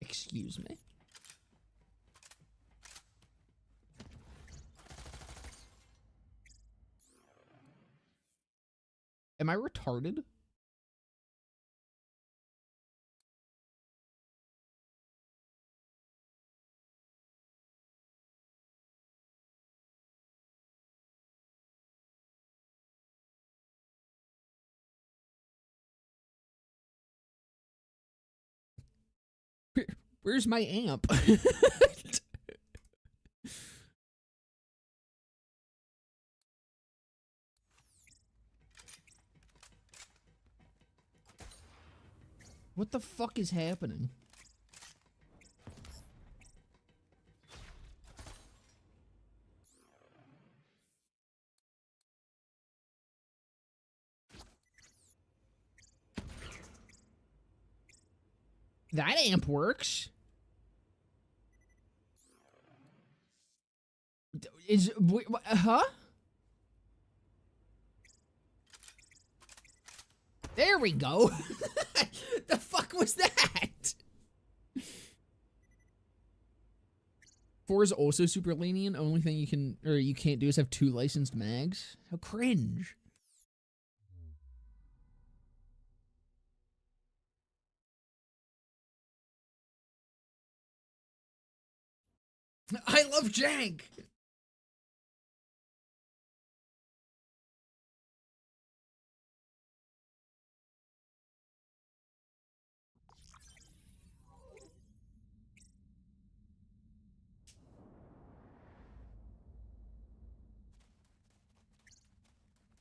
Excuse me? Am I retarded? Where's my amp? What the fuck is happening? That amp works. Huh? There we go. The fuck was that? 4 is also super lenient. Only thing you can, or you can't do is have 2 licensed mags. How cringe. I love jank.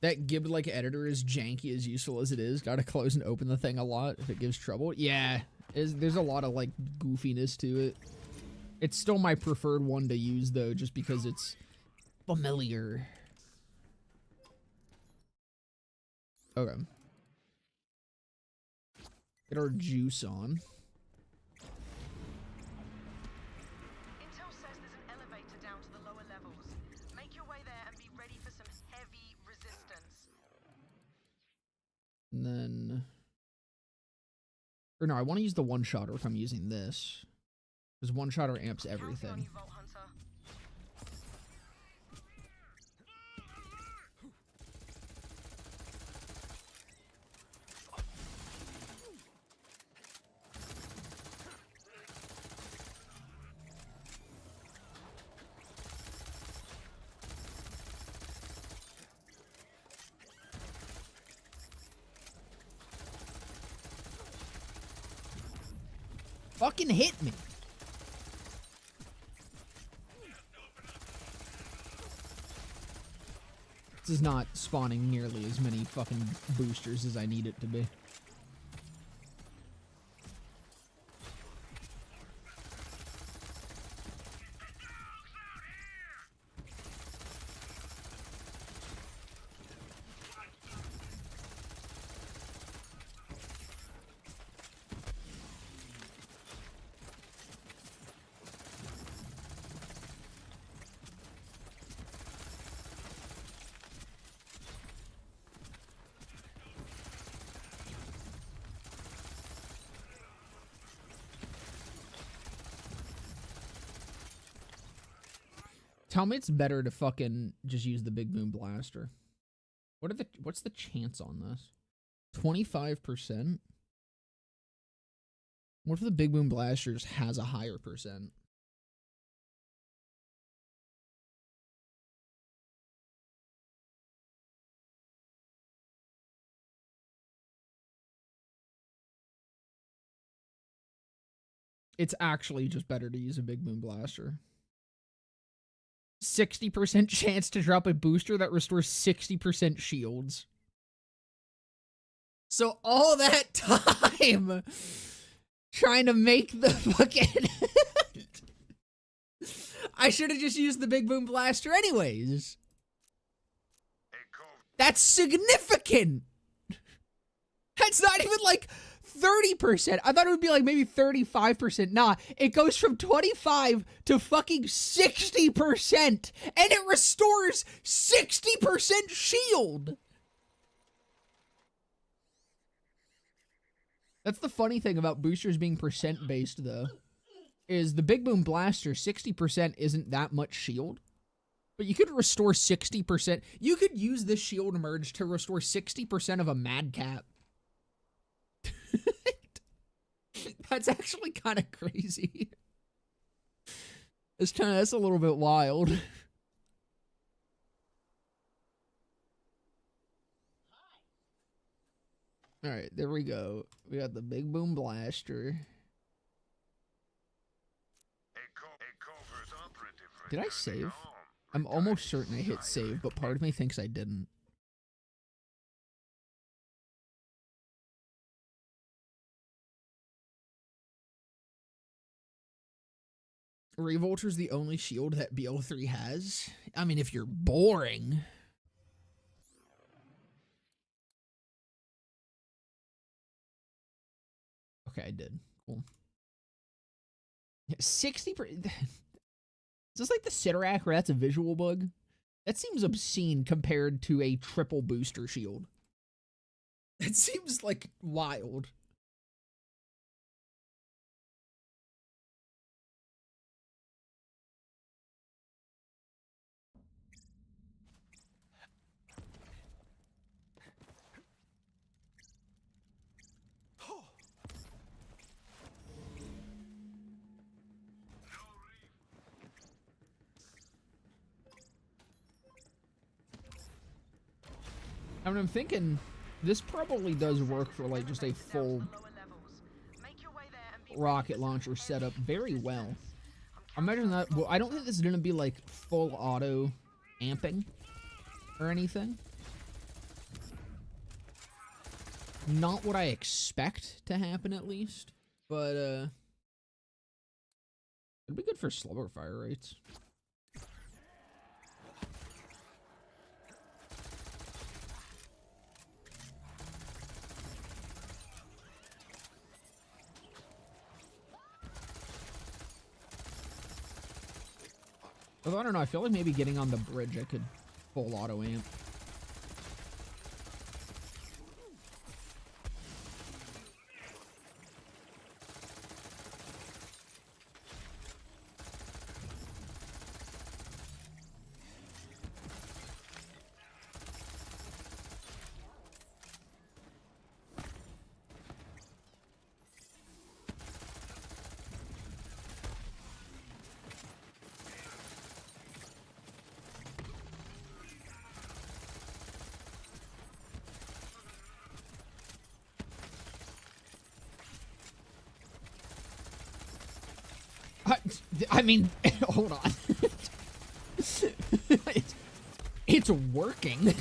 That Gib-like editor is janky as useful as it is. Gotta close and open the thing a lot if it gives trouble. Yeah, there's a lot of, like, goofiness to it. It's still my preferred one to use, though, just because it's familiar. Okay. Get our juice on. Intel says there's an elevator down to the lower levels. Make your way there and be ready for some heavy resistance. And then... Or no, I want to use the one-shotter if I'm using this. Because one-shotter amps Counting on everything. you, Vault Hunter. Fucking hit me! This is not spawning nearly as many fucking boosters as I need it to be. Tell me it's better to fucking just use the big boom blaster. What's the chance on this? 25%? What if the big boom blasters has a higher percent? It's actually just better to use a big boom blaster. 60% chance to drop a booster that restores 60% shields. So all that time trying to make the fucking... I should have just used the big boom blaster anyways. That's significant. That's not even like 30%. I thought it would be like maybe 35%. Nah, it goes from 25 to fucking 60%. And it restores 60% shield. That's the funny thing about boosters being percent based though. Is the big boom blaster 60% isn't that much shield. But you could restore 60%. You could use this shield merge to restore 60% of a madcap. That's actually kind of crazy. That's a little bit wild. All right, there we go. We got the big boom blaster. Did I save? I'm almost certain I hit save, but part of me thinks I didn't. Revolter's the only shield that BO3 has. I mean, if you're boring. Okay, I did. Cool. 60%. Is this like the Sitarak where that's a visual bug? That seems obscene compared to a triple booster shield. It seems like wild. I mean, I'm thinking this probably does work for like just a full rocket launcher setup very well. Imagine that. Well, I don't think this is gonna be like full auto amping or anything. Not what I expect to happen, at least. But it'd be good for slower fire rates. Although, I don't know, I feel like maybe getting on the bridge I could full auto amp. I mean, hold on. It's working.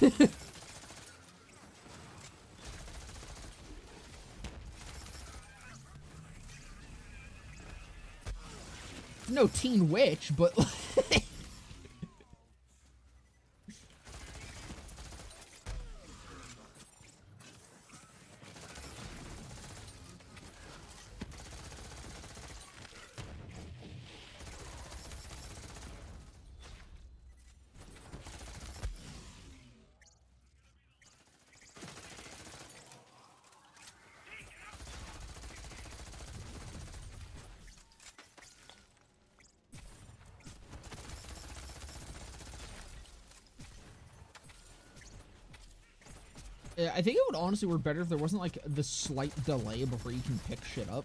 No teen witch, but I think it would honestly work better if there wasn't like the slight delay before you can pick shit up.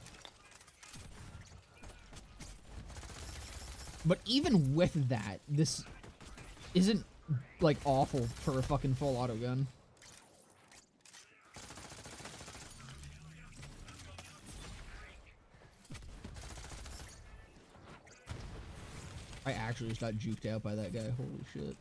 But even with that, this isn't like awful for a fucking full auto gun. I actually just got juked out by that guy. Holy shit.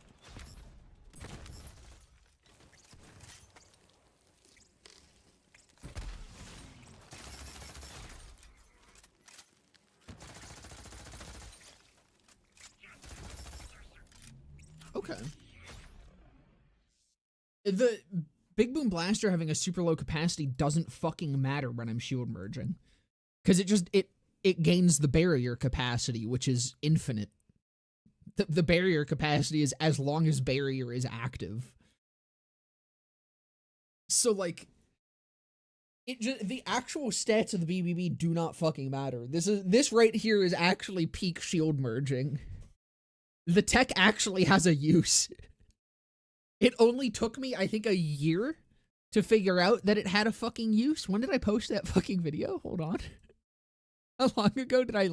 Okay. The Big Boom Blaster having a super low capacity doesn't fucking matter when I'm shield merging. Because it gains the barrier capacity, which is infinite. The barrier capacity is as long as barrier is active. So, like, the actual stats of the BBB do not fucking matter. This right here is actually peak shield merging. The tech actually has a use. It only took me, I think, a year to figure out that it had a fucking use. When did I post that fucking video? Hold on. How long ago did I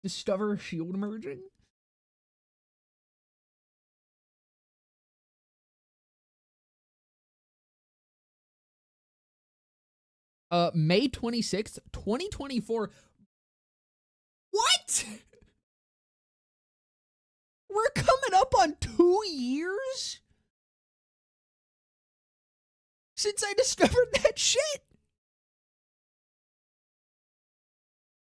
discover shield merging? May 26th, 2024. What? We're coming up on 2 years since I discovered that shit.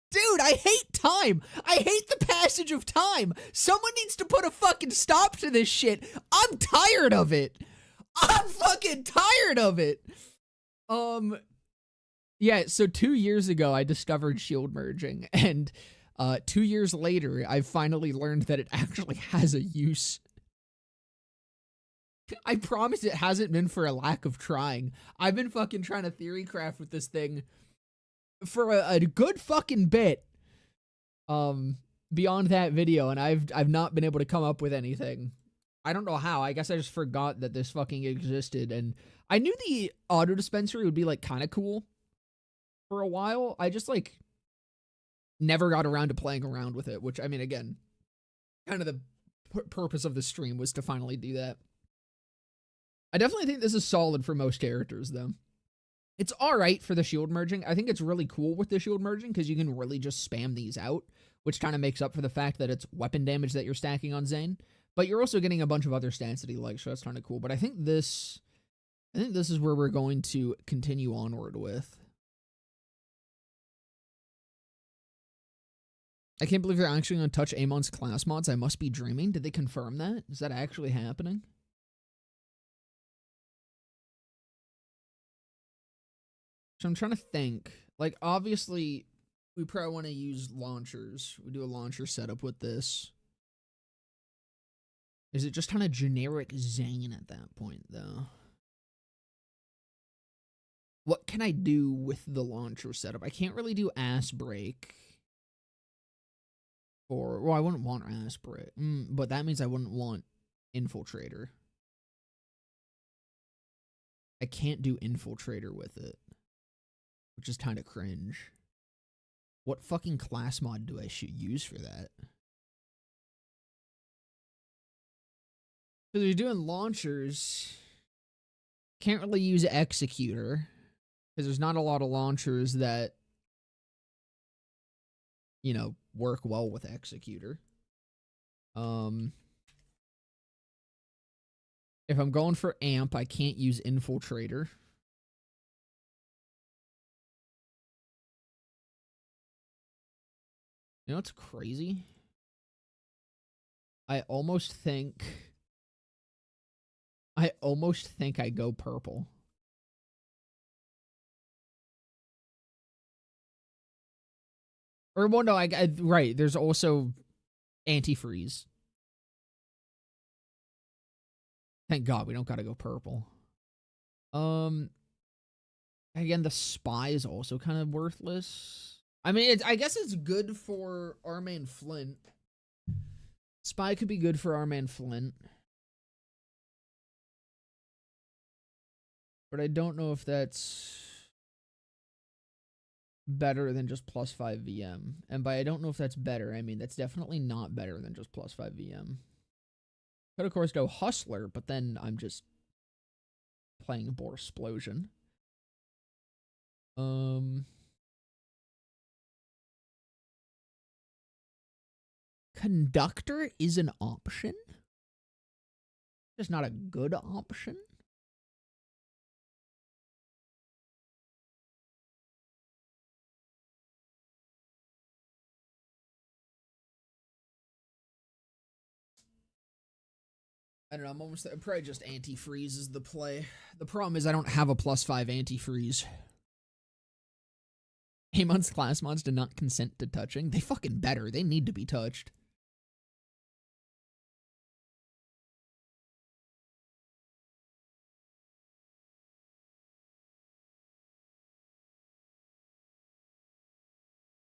Dude, I hate time. I hate the passage of time. Someone needs to put a fucking stop to this shit. I'm tired of it. I'm fucking tired of it. Yeah, so 2 years ago, I discovered shield merging, and 2 years later, I finally learned that it actually has a use. I promise it hasn't been for a lack of trying. I've been fucking trying to theory craft with this thing for a good fucking bit beyond that video, and I've not been able to come up with anything. I don't know how. I guess I just forgot that this fucking existed, and I knew the auto-dispensary would be, like, kind of cool for a while. I just, like, never got around to playing around with it, which, I mean, again, kind of the purpose of the stream was to finally do that. I definitely think this is solid for most characters, though. It's alright for the shield merging. I think it's really cool with the shield merging because you can really just spam these out, which kind of makes up for the fact that it's weapon damage that you're stacking on Zane. But you're also getting a bunch of other stats that he likes, so that's kind of cool. But I think this is where we're going to continue onward with. I can't believe they're actually going to touch Amon's class mods. I must be dreaming. Did they confirm that? Is that actually happening? So I'm trying to think. Like, obviously, we probably want to use launchers. We do a launcher setup with this. Is it just kind of generic Zane at that point, though? What can I do with the launcher setup? I can't really do ass break. Or, well, I wouldn't want ass break. But that means I wouldn't want infiltrator. I can't do infiltrator with it, which is kind of cringe. What fucking class mod do I should use for that? Because you're doing launchers. Can't really use executor. Because there's not a lot of launchers that, you know, work well with executor. If I'm going for amp, I can't use infiltrator. You know what's crazy? I almost think I go purple. Or, well, no, right, there's also antifreeze. Thank God we don't gotta go purple. Again, the spy is also kind of worthless. I mean, I guess it's good for our man Flint. Spy could be good for our man Flint. But I don't know if that's better than just +5 VM. And by I don't know if that's better, I mean that's definitely not better than just +5 VM. Could of course go Hustler, but then I'm just playing Boar Explosion. Conductor is an option. Just not a good option. I don't know, I'm probably just antifreeze is the play. The problem is I don't have a +5 antifreeze. Amon's class mods do not consent to touching. They fucking better. They need to be touched.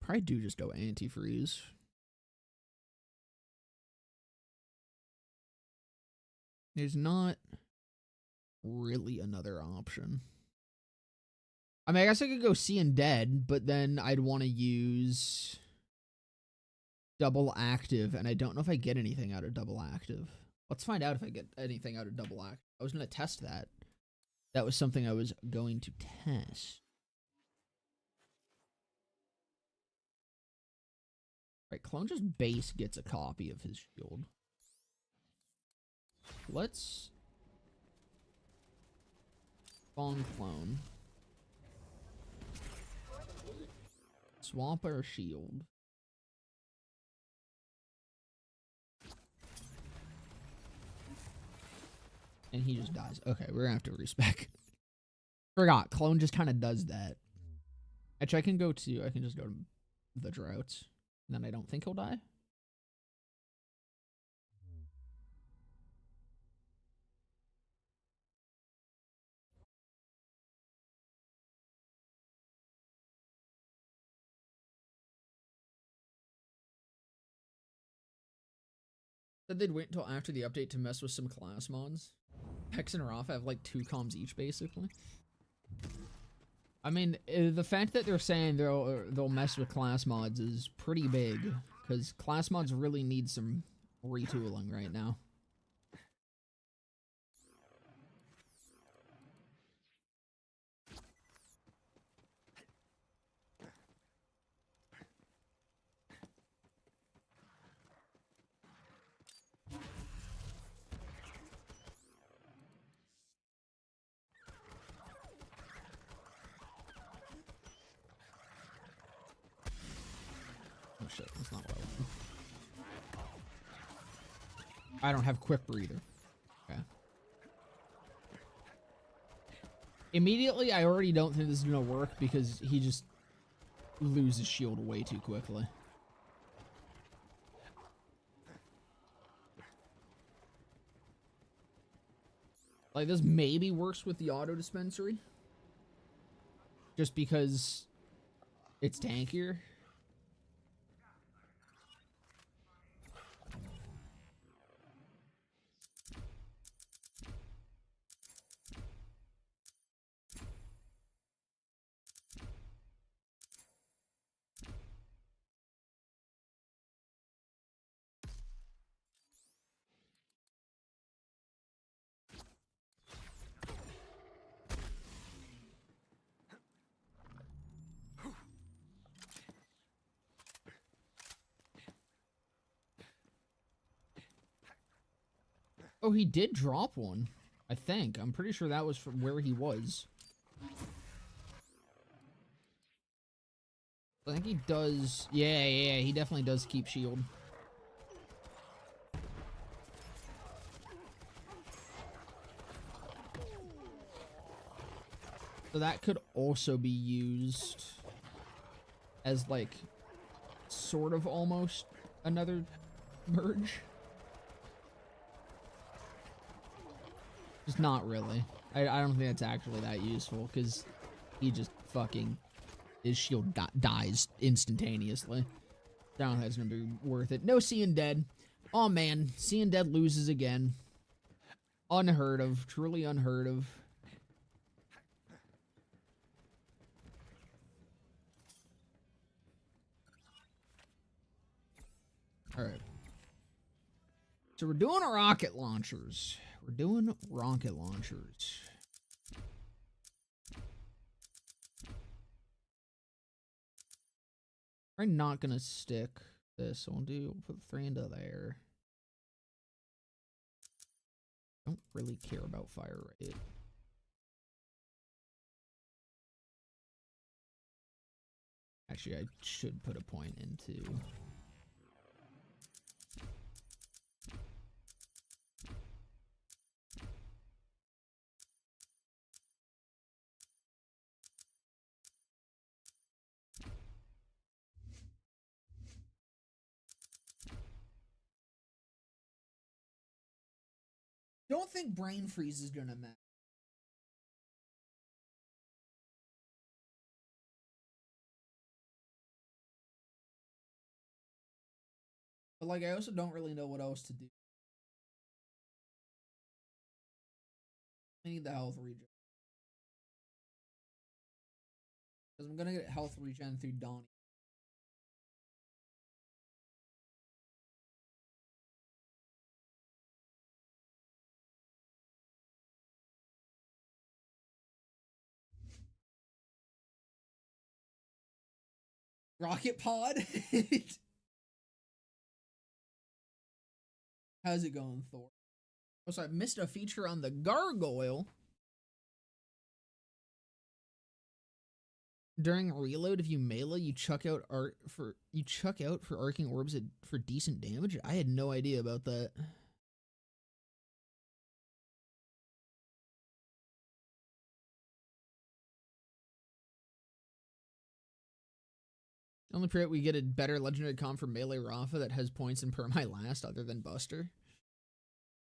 Probably do just go antifreeze. There's not really another option. I mean, I guess I could go Seeing Dead, but then I'd want to use double active, and I don't know if I get anything out of double active. Let's find out if I get anything out of double active. I was going to test that. That was something I was going to test. Right, Clone just base gets a copy of his shield. Let's spawn Clone. Swamp our shield. And he just dies. Okay, we're gonna have to respec. Forgot, Clone just kind of does that. Actually, I can just go to the Droughts. And then I don't think he'll die. Said they'd wait until after the update to mess with some class mods. Hex and Raph have like 2 comms each, basically. I mean, the fact that they're saying they'll mess with class mods is pretty big, because class mods really need some retooling right now. shit. That's not what I want. I don't have quick breather. Okay. Immediately, I already don't think this is gonna work because he just loses shield way too quickly. Like, this maybe works with the auto-dispensary. Just because it's tankier. Oh, he did drop one, I think. I'm pretty sure that was from where he was. I think he does. Yeah, he definitely does keep shield. So that could also be used as, like, sort of almost another merge. Just not really. I don't think that's actually that useful, because he just fucking... his shield dies instantaneously. I don't think that's gonna be worth it. No Seeing Dead. Oh man, Seeing Dead loses again. Unheard of. Truly unheard of. Alright. So we're doing rocket launchers. We're doing rocket launchers. I'm not gonna stick this. So we'll put 3 into there. Don't really care about fire rate. Actually, I should put a point into... Don't think brain freeze is gonna matter. But like, I also don't really know what else to do. I need the health regen. Because I'm gonna get health regen through Donnie. Rocket pod? How's it going, Thor? Oh, so I missed a feature on the gargoyle. During reload, if you melee, you chuck out for arcing orbs for decent damage. I had no idea about that. Only pray we get a better legendary comp for melee Rafa that has points in perma last other than Buster.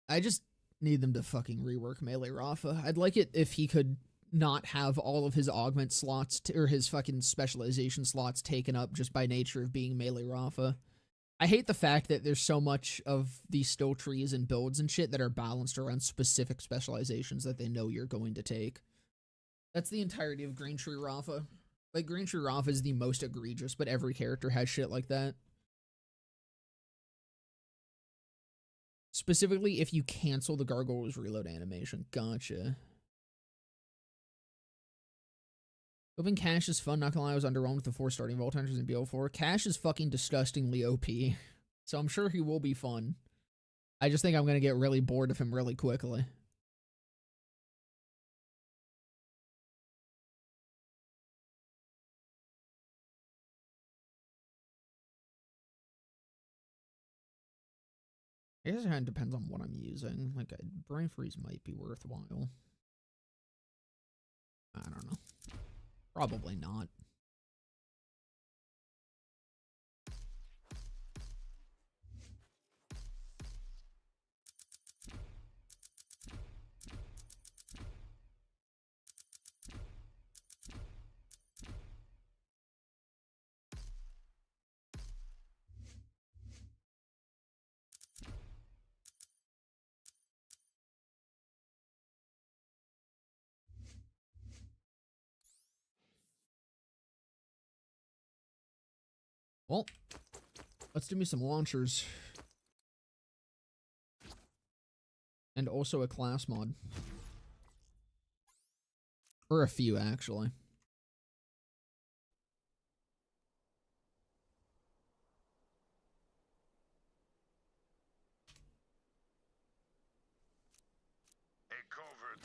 I just need them to fucking rework melee Rafa. I'd like it if he could not have all of his augment slots or his fucking specialization slots taken up just by nature of being melee Rafa. I hate the fact that there's so much of these still trees and builds and shit that are balanced around specific specializations that they know you're going to take. That's the entirety of Green Tree Rafa. Like, Green Tree Rafa is the most egregious, but every character has shit like that. Specifically, if you cancel the Gargoyle's reload animation. Gotcha. Open Cash is fun. Not gonna lie, I was underwhelmed with the 4 starting Vault Hunters in BO4. Cash is fucking disgustingly OP. So I'm sure he will be fun. I just think I'm gonna get really bored of him really quickly. I guess it kind of depends on what I'm using. Like, a brain freeze might be worthwhile. I don't know. Probably not. Well, let's do me some launchers. And also a class mod. Or a few, actually. A covert.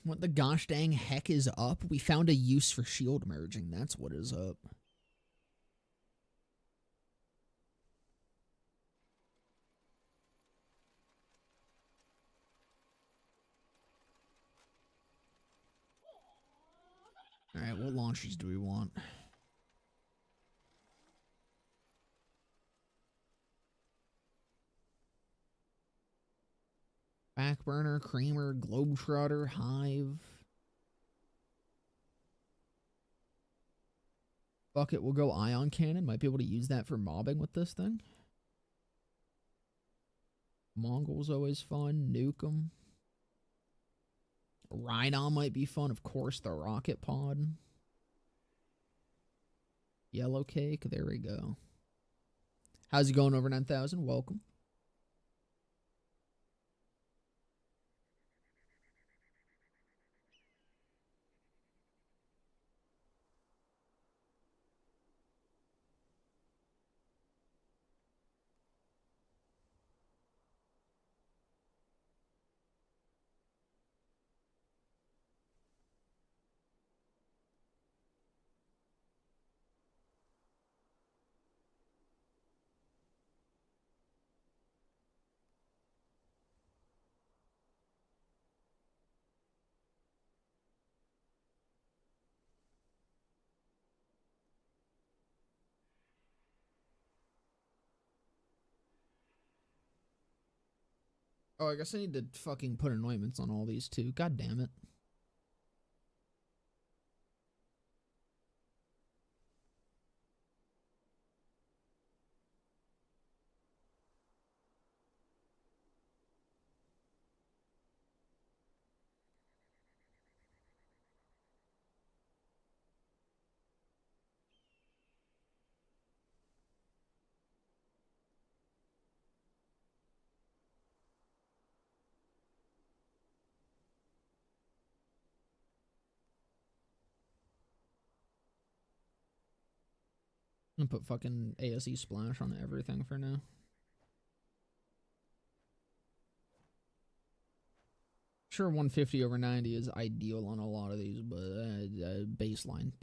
What the gosh dang heck is up? We found a use for shield merging. That's what is up. Alright, what launchers do we want? Backburner, Creamer, Globetrotter, Hive. Bucket will go Ion Cannon. Might be able to use that for mobbing with this thing. Mongol's always fun. Nuke 'em. Rhino might be fun. Of course, the Rocket Pod. Yellow Cake. There we go. How's it going over 9,000? Welcome. Oh, I guess I need to fucking put anointments on all these too. God damn it. I'm gonna put fucking ASE splash on everything for now. Sure, 150 over 90 is ideal on a lot of these, but baseline.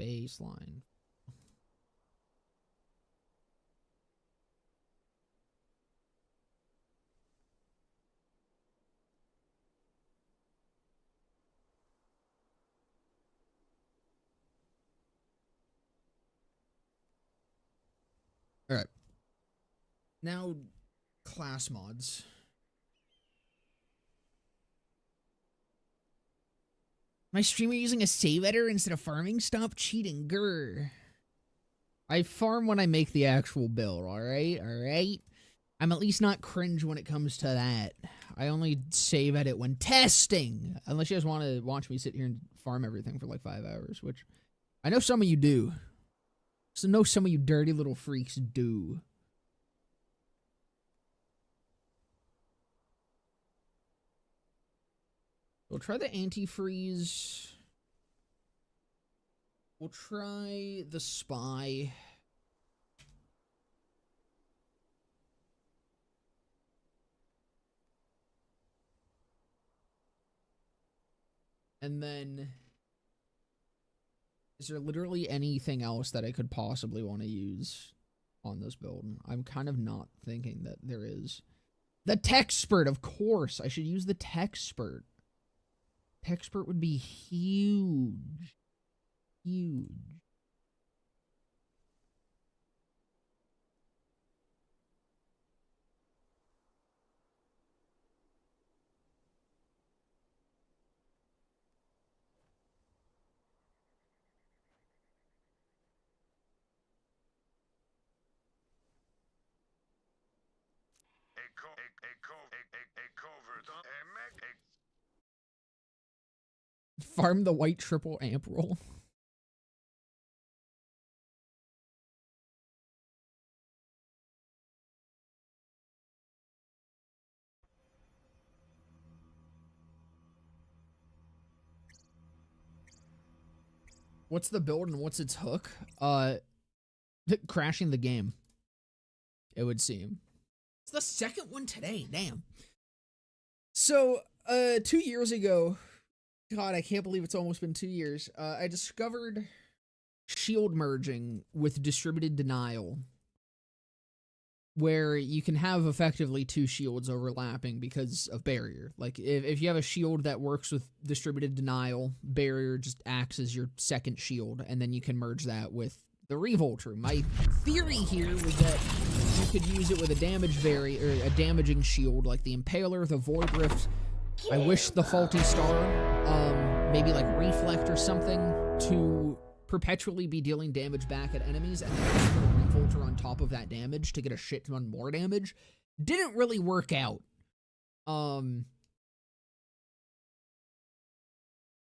All right. Now, class mods. My streamer using a save editor instead of farming? Stop cheating, grr. I farm when I make the actual build, alright? Alright? I'm at least not cringe when it comes to that. I only save edit when testing. Unless you guys want to watch me sit here and farm everything for like 5 hours, which I know some of you do. So I know some of you dirty little freaks do. We'll try the antifreeze. We'll try the spy. And then, is there literally anything else that I could possibly want to use on this build? I'm kind of not thinking that there is. The tech spurt, of course. I should use the tech spurt. Tech spurt would be huge. Huge. A covert, a mech, Farm the white triple amp roll. What's the build and what's its hook? Crashing the game, it would seem. It's the second one today, damn. So, 2 years ago, God, I can't believe it's almost been 2 years, I discovered shield merging with distributed denial, where you can have effectively 2 shields overlapping because of barrier. Like, if you have a shield that works with distributed denial, barrier just acts as your second shield, and then you can merge that with the revolter. My theory here was that you could use it with a damage barrier, or a damaging shield, like the Impaler, the Void Rift. I wish the Faulty Star, maybe like Reflect or something, to perpetually be dealing damage back at enemies, and then put a Revolter on top of that damage to get a shit ton more damage. Didn't really work out.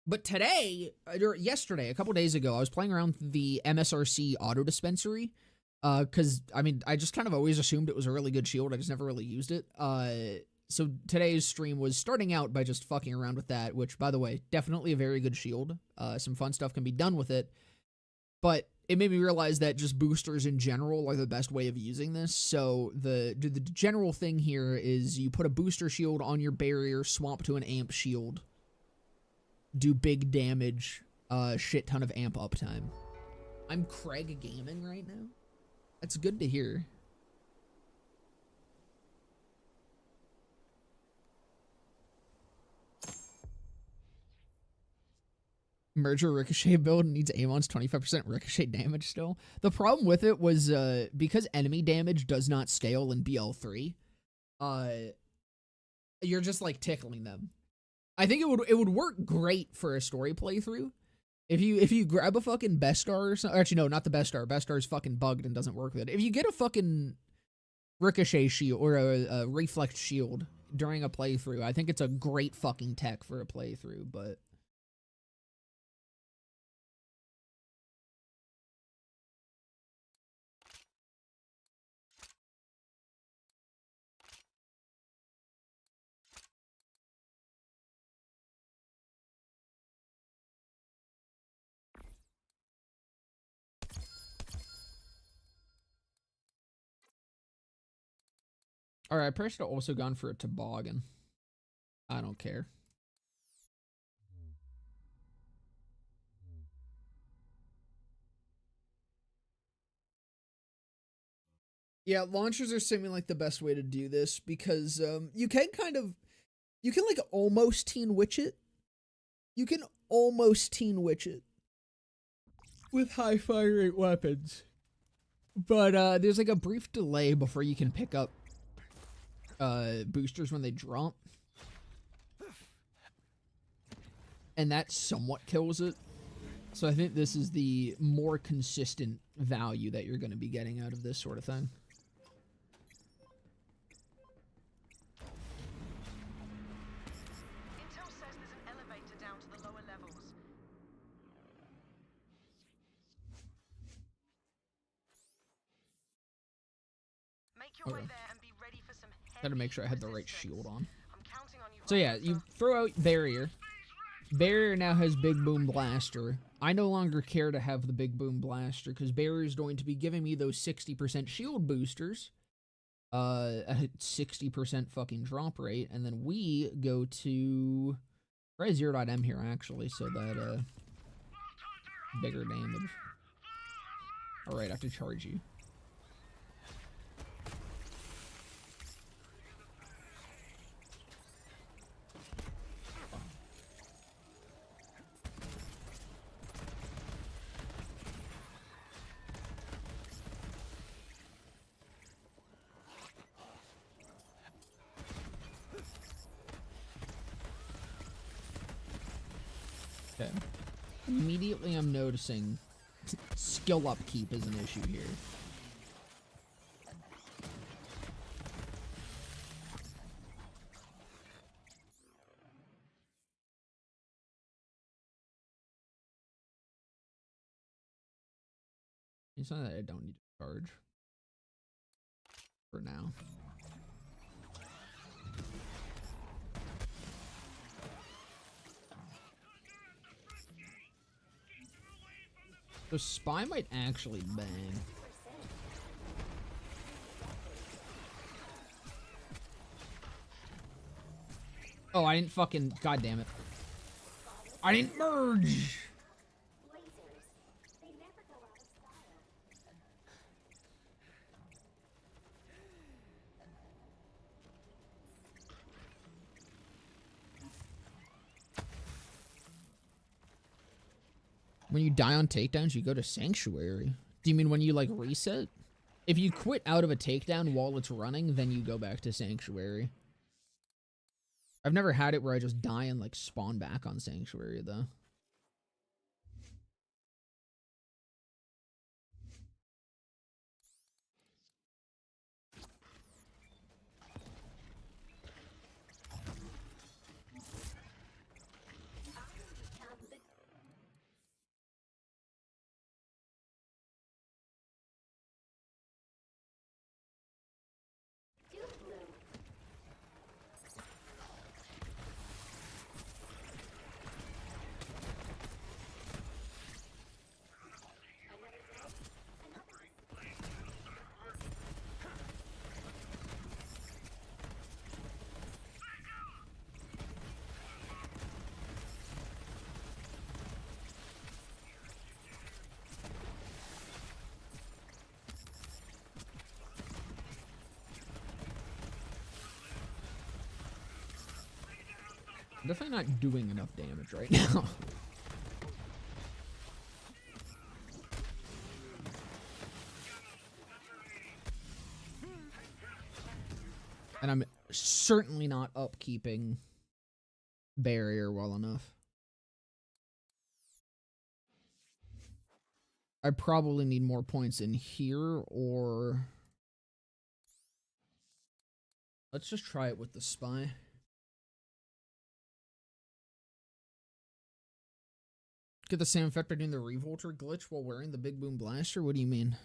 But today, or yesterday, a couple days ago, I was playing around with the MSRC Auto-Dispensary, because, I mean, I just kind of always assumed it was a really good shield. I just never really used it. So today's stream was starting out by just fucking around with that, which, by the way, definitely a very good shield. Some fun stuff can be done with it. But it made me realize that just boosters in general are the best way of using this. So the general thing here is you put a booster shield on your barrier, swap to an amp shield, do big damage, shit ton of amp uptime. I'm Craig Gaming right now. That's good to hear. Merger Ricochet build needs Amon's 25% Ricochet damage still. The problem with it was, because enemy damage does not scale in BL3, you're just, like, tickling them. I think it would work great for a story playthrough. If you grab a fucking Bestar or something, actually no, not the Bestar. Bestar's fucking bugged and doesn't work with it. If you get a fucking Ricochet shield or a Reflect shield during a playthrough, I think it's a great fucking tech for a playthrough, but... Alright, I probably should have also gone for a toboggan. I don't care. Yeah, launchers are seeming like the best way to do this because you can like almost teen witch it. You can almost teen witch it with high fire rate weapons. But there's like a brief delay before you can pick up boosters when they drop. And that somewhat kills it. So I think this is the more consistent value that you're going to be getting out of this sort of thing. Intel says there's an elevator down to the lower levels. Make your way there and be ready for some Gotta make sure I had the right resistance. shield on. I'm counting on you. So yeah, you throw out barrier. Barrier now has Big Boom Blaster. I no longer care to have the big boom blaster because barrier is going to be giving me those 60% shield boosters, at 60% fucking drop rate, and then we go to try 0.m here actually, so that bigger damage. All right, I have to charge you. Okay. Immediately I'm noticing skill upkeep is an issue here. It's not that I don't need to charge. For now. The spy might actually bang. Oh, I didn't fucking... God damn it. I didn't merge! When you die on takedowns, you go to Sanctuary. Do you mean when you, like, reset? If you quit out of a takedown while it's running, then you go back to Sanctuary. I've never had it where I just die and, like, spawn back on Sanctuary, though. I'm definitely not doing enough damage right now. And I'm certainly not upkeeping barrier well enough. I probably need more points in here, or... Let's just try it with the spy. Get the same effect by doing the Revolter glitch while wearing the Big Boom Blaster? What do you mean?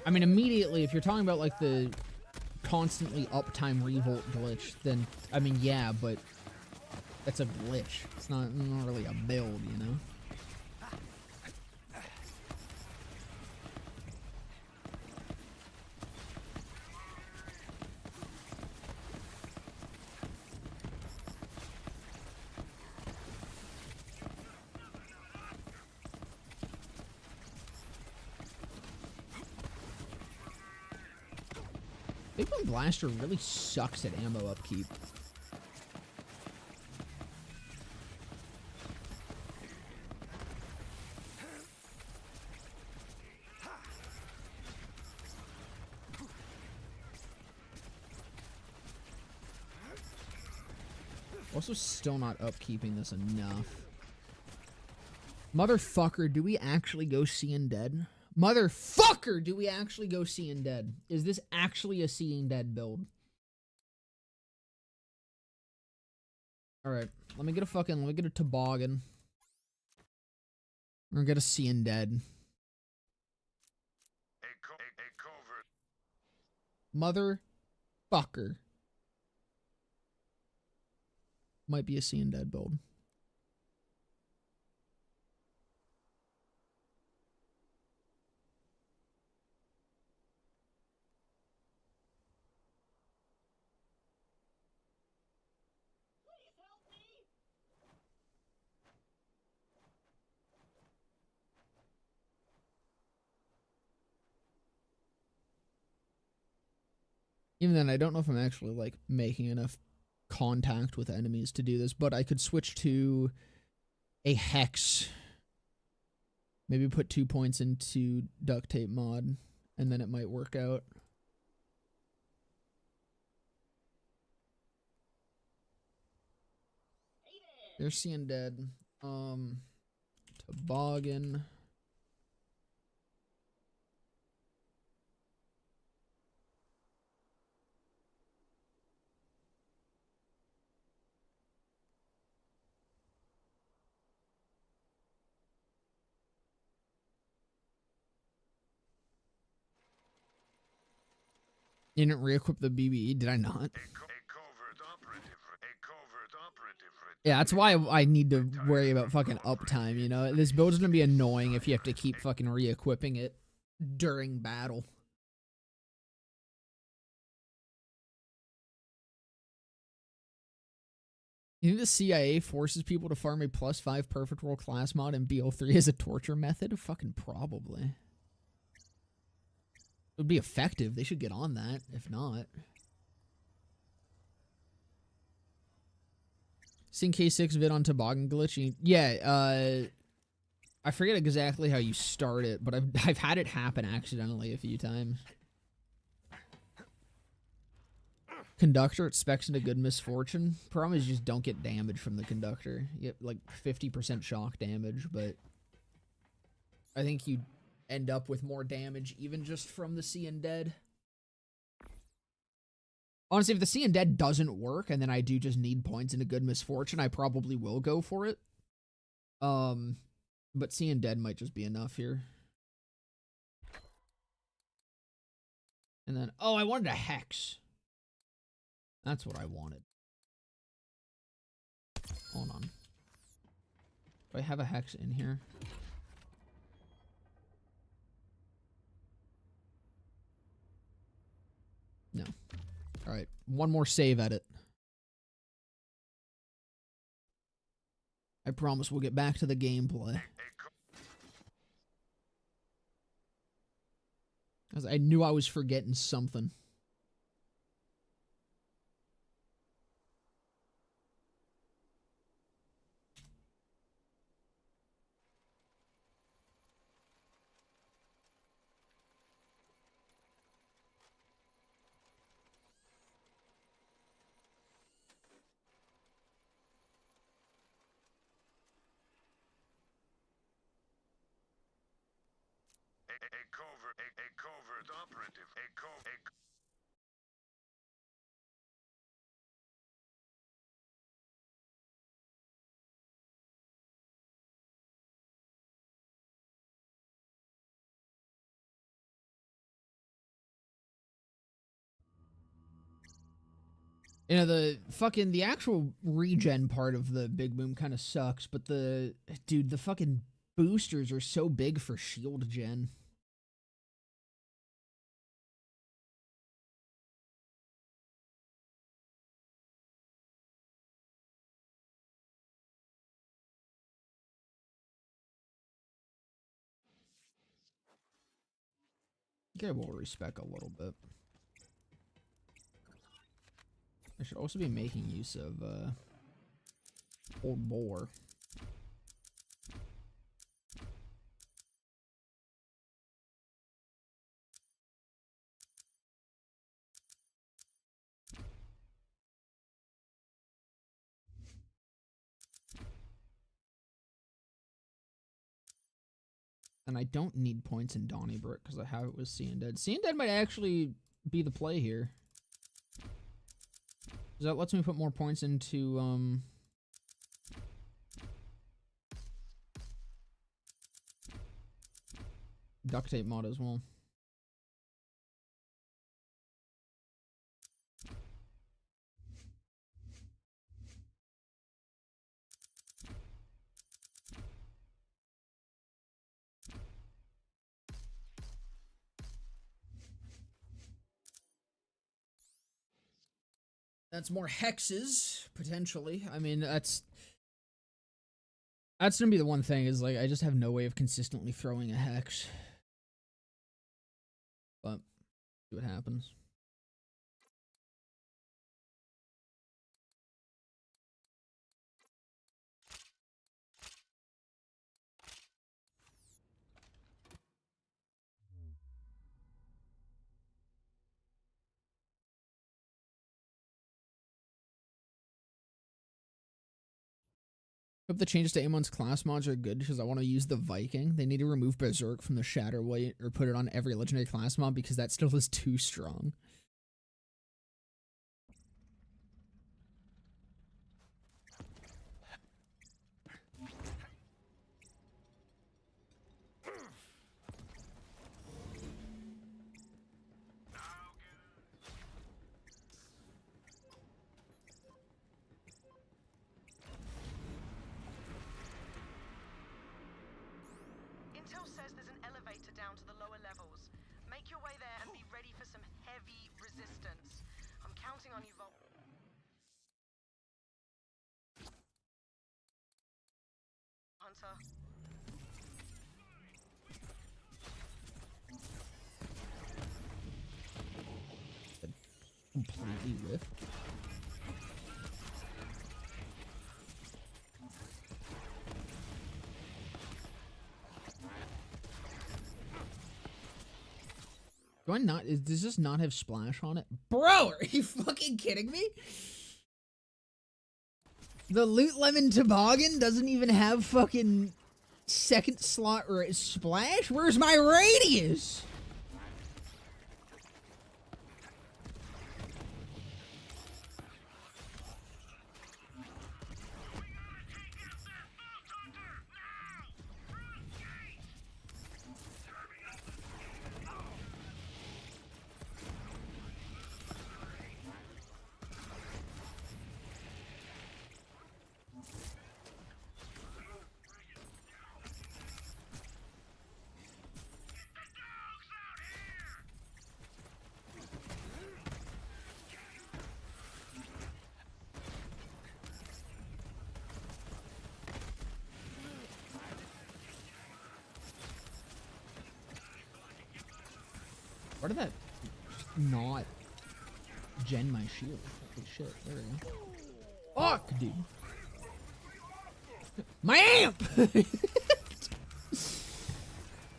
I mean, immediately, if you're talking about, like, the constantly uptime Revolt glitch, then, I mean, yeah, but that's a glitch. It's not really a build, you know? Big Boom Blaster really sucks at ammo upkeep. Also still not upkeeping this enough. Motherfucker, do we actually go Seeing Dead? Motherfucker, do we actually go Seeing Dead? Is this actually a Seeing Dead build? Alright, let me get a toboggan. Or get a Seeing Dead. Motherfucker. Might be a Seeing Dead build. Even then, I don't know if I'm actually, like, making enough contact with enemies to do this, but I could switch to a hex. Maybe put 2 points into duct tape mod, and then it might work out. Hey there. They're seeing dead. Toboggan. You didn't re-equip the BBE, did I not? A covert operative. A covert operative. Yeah, that's why I need to worry about fucking uptime, you know? This build's gonna be annoying if you have to keep fucking re-equipping it during battle. You think the CIA forces people to farm a +5 perfect world class mod in BO3 as a torture method? Fucking probably. It would be effective. They should get on that, if not. Seen K6 vid on toboggan glitch. Yeah, I forget exactly how you start it, but I've had it happen accidentally a few times. Conductor expects into good misfortune. Problem is you just don't get damage from the conductor. You get like 50% shock damage, but I think you end up with more damage even just from the seeing dead. Honestly, if the seeing dead doesn't work and then I do just need points into good misfortune, I probably will go for it. But seeing dead might just be enough here. And then, oh, I wanted a hex. That's what I wanted. Hold on. Do I have a hex in here? No. Alright, one more save edit. I promise we'll get back to the gameplay. I knew I was forgetting something. A covert operative. You know, the actual regen part of the Big Boom kind of sucks, but the fucking boosters are so big for shield gen. I think I will respec a little bit. I should also be making use of old boar. And I don't need points in Donnybrook because I have it with Seeing Dead. Seeing Dead might actually be the play here. Because that lets me put more points into, duct tape mod as well. That's more hexes, potentially. I mean, that's gonna be the one thing, is like I just have no way of consistently throwing a hex. But see what happens. Hope the changes to Amon's class mods are good because I want to use the Viking. They need to remove Berserk from the Shatterweight or put it on every legendary class mod because that still is too strong. Intel says there's an elevator down to the lower levels. Make your way there and be ready for some heavy resistance. I'm counting on you, Vol. Hunter. Completely whiffed. Do I not? Does this not have splash on it? Bro, are you fucking kidding me? The Loot Lemon Toboggan doesn't even have fucking second slot or splash? Where's my radius? Why did that not gen my shield? Holy shit, there we go. Fuck, dude. My amp!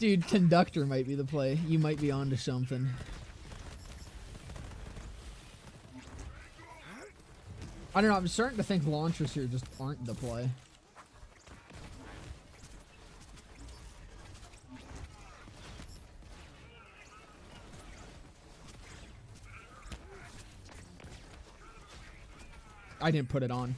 Dude, conductor might be the play. You might be onto something. I don't know, I'm starting to think launchers here just aren't the play. I didn't put it on.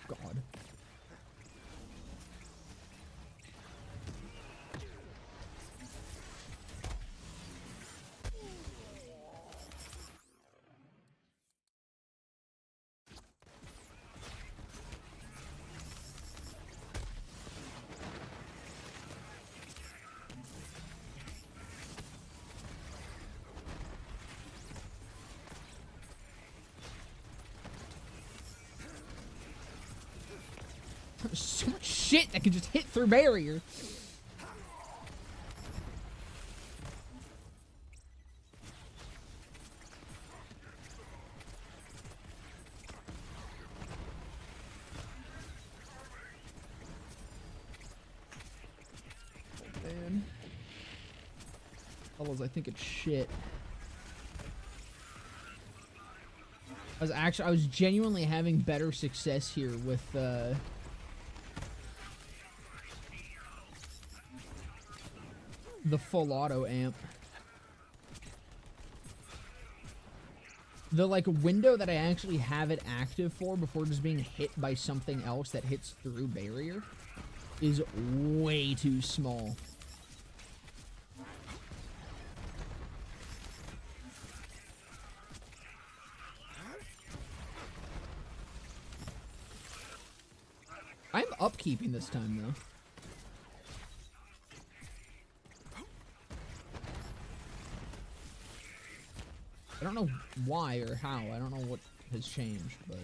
God. There's so much shit that can just hit through barrier. Oh, man. Fellas, I think it's shit. I was genuinely having better success here with the full auto amp. The like window that I actually have it active for before just being hit by something else that hits through barrier is way too small. I'm upkeeping this time though. I don't know why or how. I don't know what has changed, but...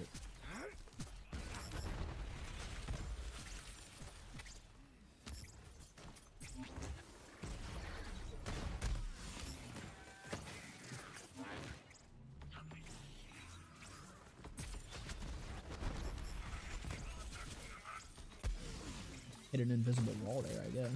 Hit an invisible wall there, I guess.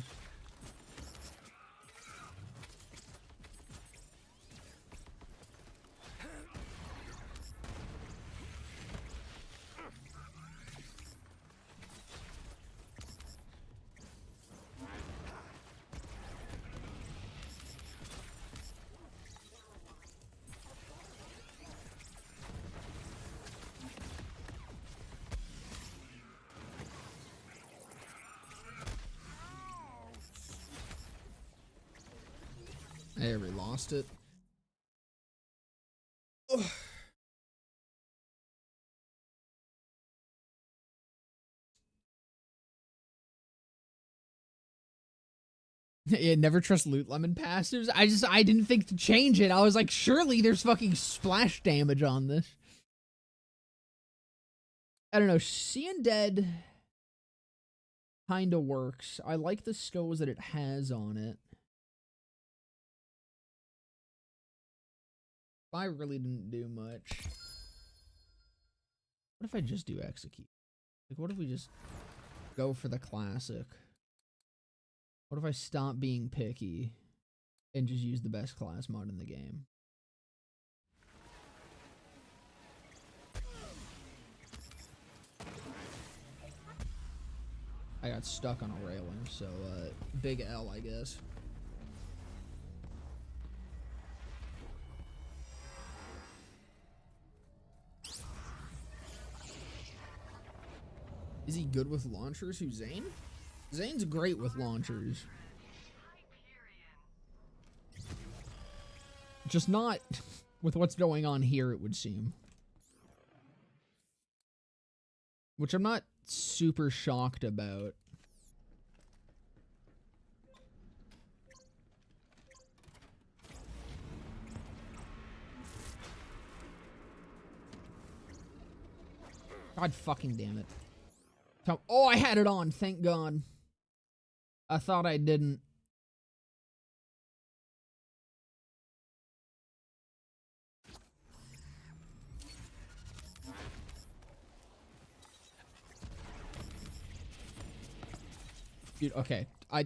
There, we lost it. Ugh. Yeah, never trust loot lemon passives. I didn't think to change it. I was like, surely there's fucking splash damage on this. I don't know. Seeing Dead kind of works. I like the skills that it has on it. I really didn't do much. What if I just do execute? Like, what if we just go for the classic? What if I stop being picky and just use the best class mod in the game? I got stuck on a railing, so big L, I guess. Is he good with launchers, Hussein? Zane's great with launchers. Just not with what's going on here, it would seem. Which I'm not super shocked about. God fucking damn it. Oh, I had it on, thank God. I thought I didn't. Dude, okay. I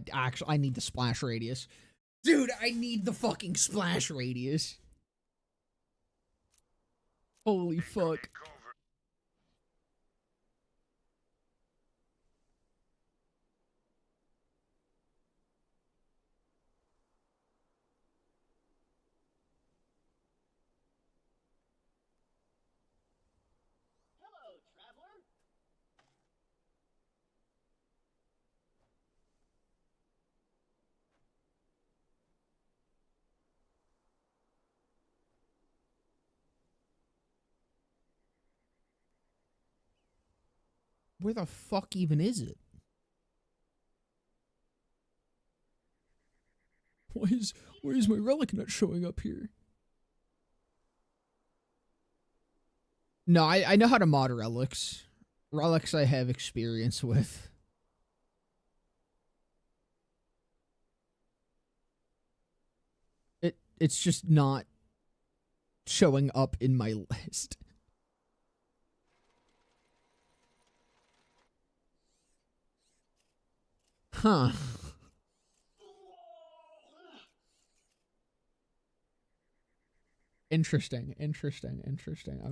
need the splash radius. Dude, I need the fucking splash radius. Holy fuck. Hello, traveler. Where the fuck even is it? Why is my relic not showing up here? No, I know how to mod relics. Relics I have experience with. It's just not showing up in my list. Huh. Interesting. I'm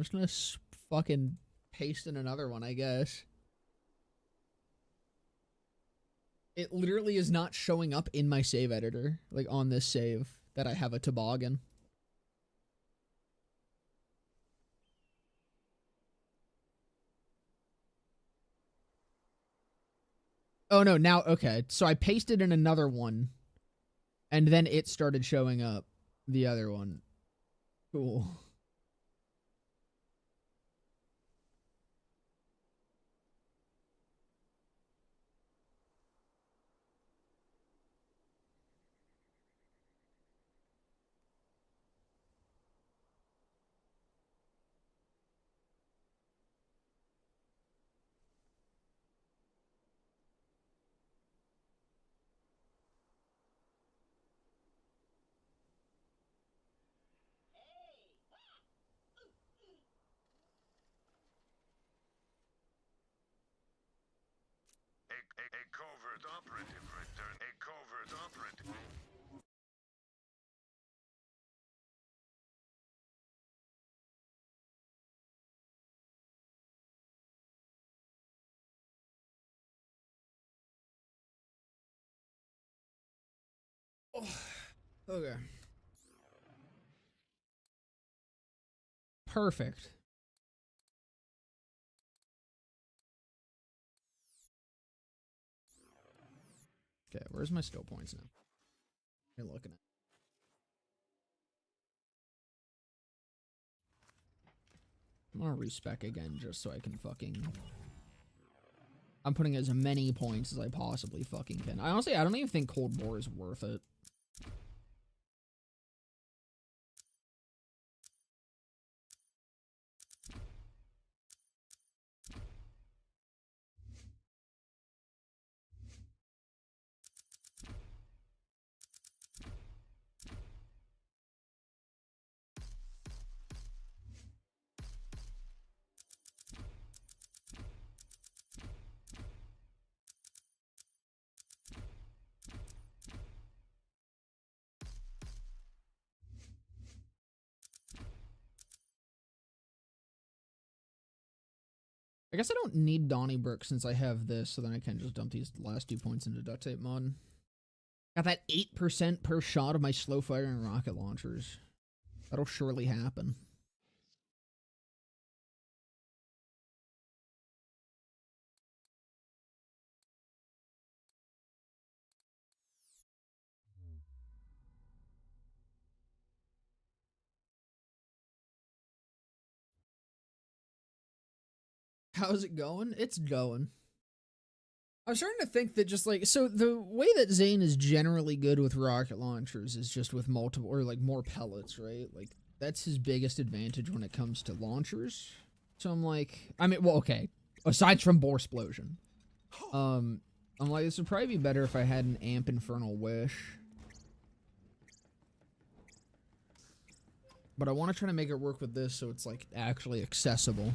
just gonna fucking paste in another one, I guess. It literally is not showing up in my save editor, like on this save, that I have a toboggan. Oh no, now, okay. So I pasted in another one, and then it started showing up, the other one. Cool. A covert covert operative return. A covert operative. Oh, okay. Perfect. Okay, where's my skill points now? You're looking at. I'm gonna respec again just so I can fucking. I'm putting as many points as I possibly fucking can. I honestly, I don't even think Cold War is worth it. I guess I don't need Donnybrook since I have this, so then I can just dump these last 2 points into duct tape mod. Got that 8% per shot of my slow firing rocket launchers. That'll surely happen. How's it going? It's going. I'm starting to think that just like, so the way that Zane is generally good with rocket launchers is just with multiple, or like more pellets, right? Like, that's his biggest advantage when it comes to launchers. So I'm like, I mean, well, okay, aside from Bore Explosion. I'm like, this would probably be better if I had an Amp Infernal Wish. But I want to try to make it work with this so it's like actually accessible.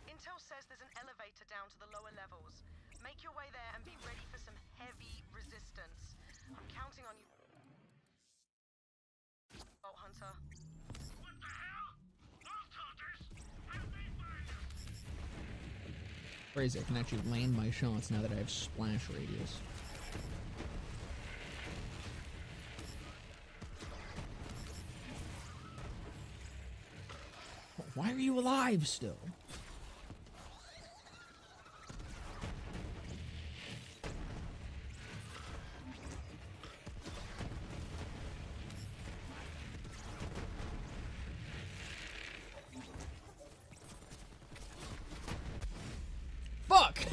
Intel says there's an elevator down to the lower levels. Make your way there and be ready for some heavy resistance. I'm counting on you. Bolt Hunter. What the hell? Vault hunters? Where they find us? Crazy, I can actually land my shots now that I have splash radius. Why are you alive still? Fuck!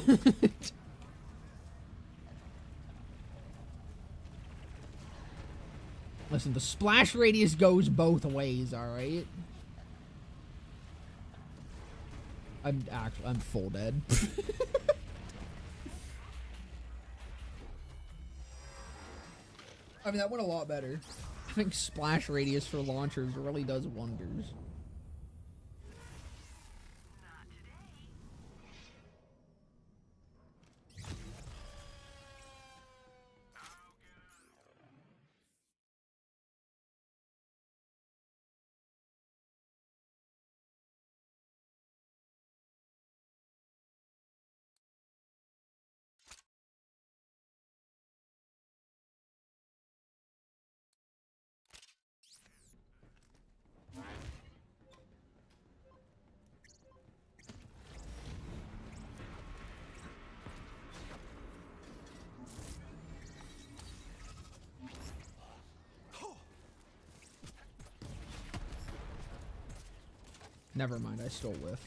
Listen, the splash radius goes both ways, alright? I'm full dead. I mean, that went a lot better. I think splash radius for launchers really does wonders. Never mind, I stole whiff.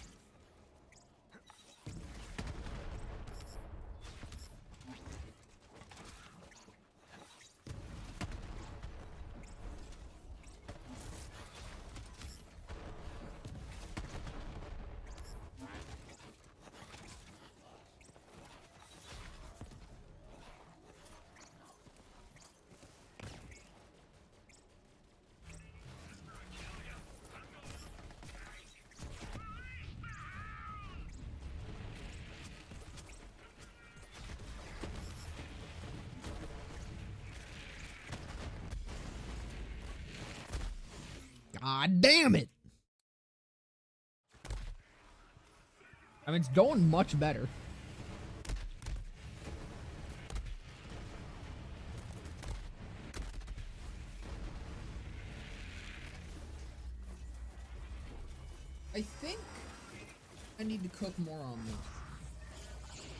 God damn it. I mean, it's going much better. I think I need to cook more on this.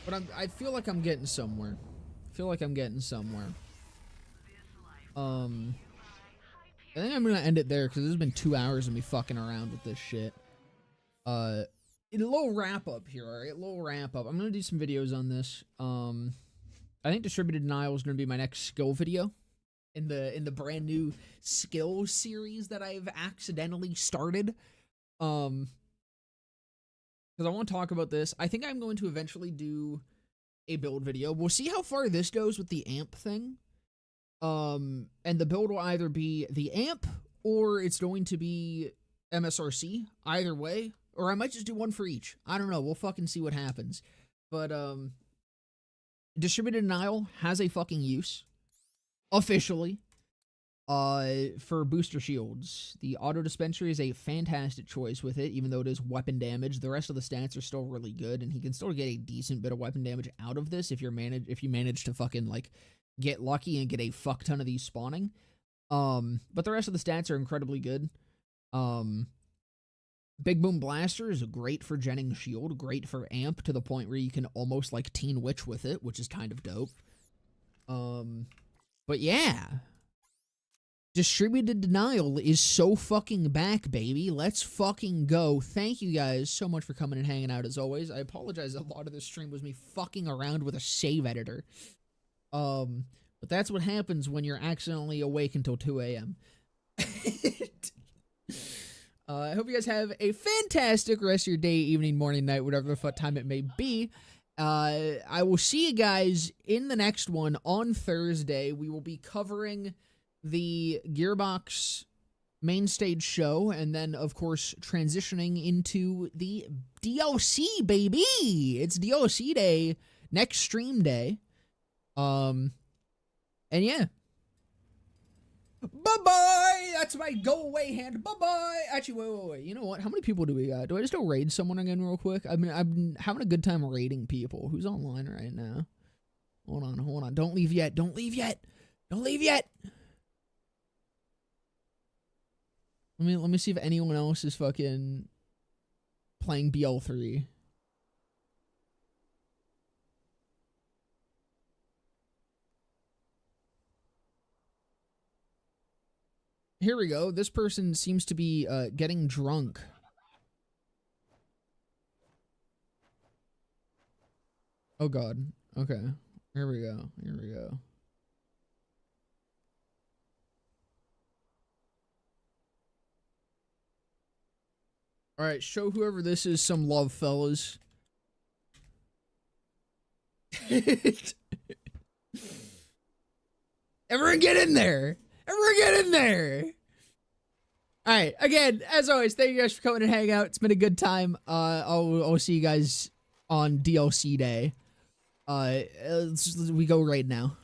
But I feel like I'm getting somewhere. I feel like I'm getting somewhere. I think I'm gonna end it there because it's been 2 hours of me fucking around with this shit. A little wrap up here, alright? A little wrap up. I'm gonna do some videos on this. I think distributed denial is gonna be my next skill video in the brand new skill series that I've accidentally started. Because I want to talk about this. I think I'm going to eventually do a build video. We'll see how far this goes with the amp thing. And the build will either be the amp or it's going to be MSRC. Either way. Or I might just do one for each. I don't know. We'll fucking see what happens. But, distributed denial has a fucking use. Officially. For booster shields. The Auto-Dispensary is a fantastic choice with it, even though it is weapon damage. The rest of the stats are still really good, and he can still get a decent bit of weapon damage out of this if you manage to fucking, like, get lucky and get a fuck ton of these spawning. But the rest of the stats are incredibly good. Big Boom Blaster is great for genning shield, great for amp to the point where you can almost like Teen Witch with it, which is kind of dope. But yeah. Distributed denial is so fucking back, baby. Let's fucking go. Thank you guys so much for coming and hanging out as always. I apologize, a lot of this stream was me fucking around with a save editor. But that's what happens when you're accidentally awake until 2 a.m. I hope you guys have a fantastic rest of your day, evening, morning, night, whatever the fuck time it may be. I will see you guys in the next one on Thursday. We will be covering the Gearbox main stage show, and then, of course, transitioning into the DLC, baby! It's DLC day, next stream day. And yeah. Bye-bye! That's my go-away hand. Bye-bye! Actually, wait. You know what? How many people do we got? Do I just go raid someone again real quick? I've been having a good time raiding people. Who's online right now? Hold on. Don't leave yet. Don't leave yet! Let me see if anyone else is fucking playing BL3. Here we go. This person seems to be getting drunk. Oh god. Okay. Here we go. Alright, show whoever this is some love, fellas. Everyone get in there! Alright, again, as always, thank you guys for coming and hanging out. It's been a good time. I'll see you guys on DLC day. We go right now.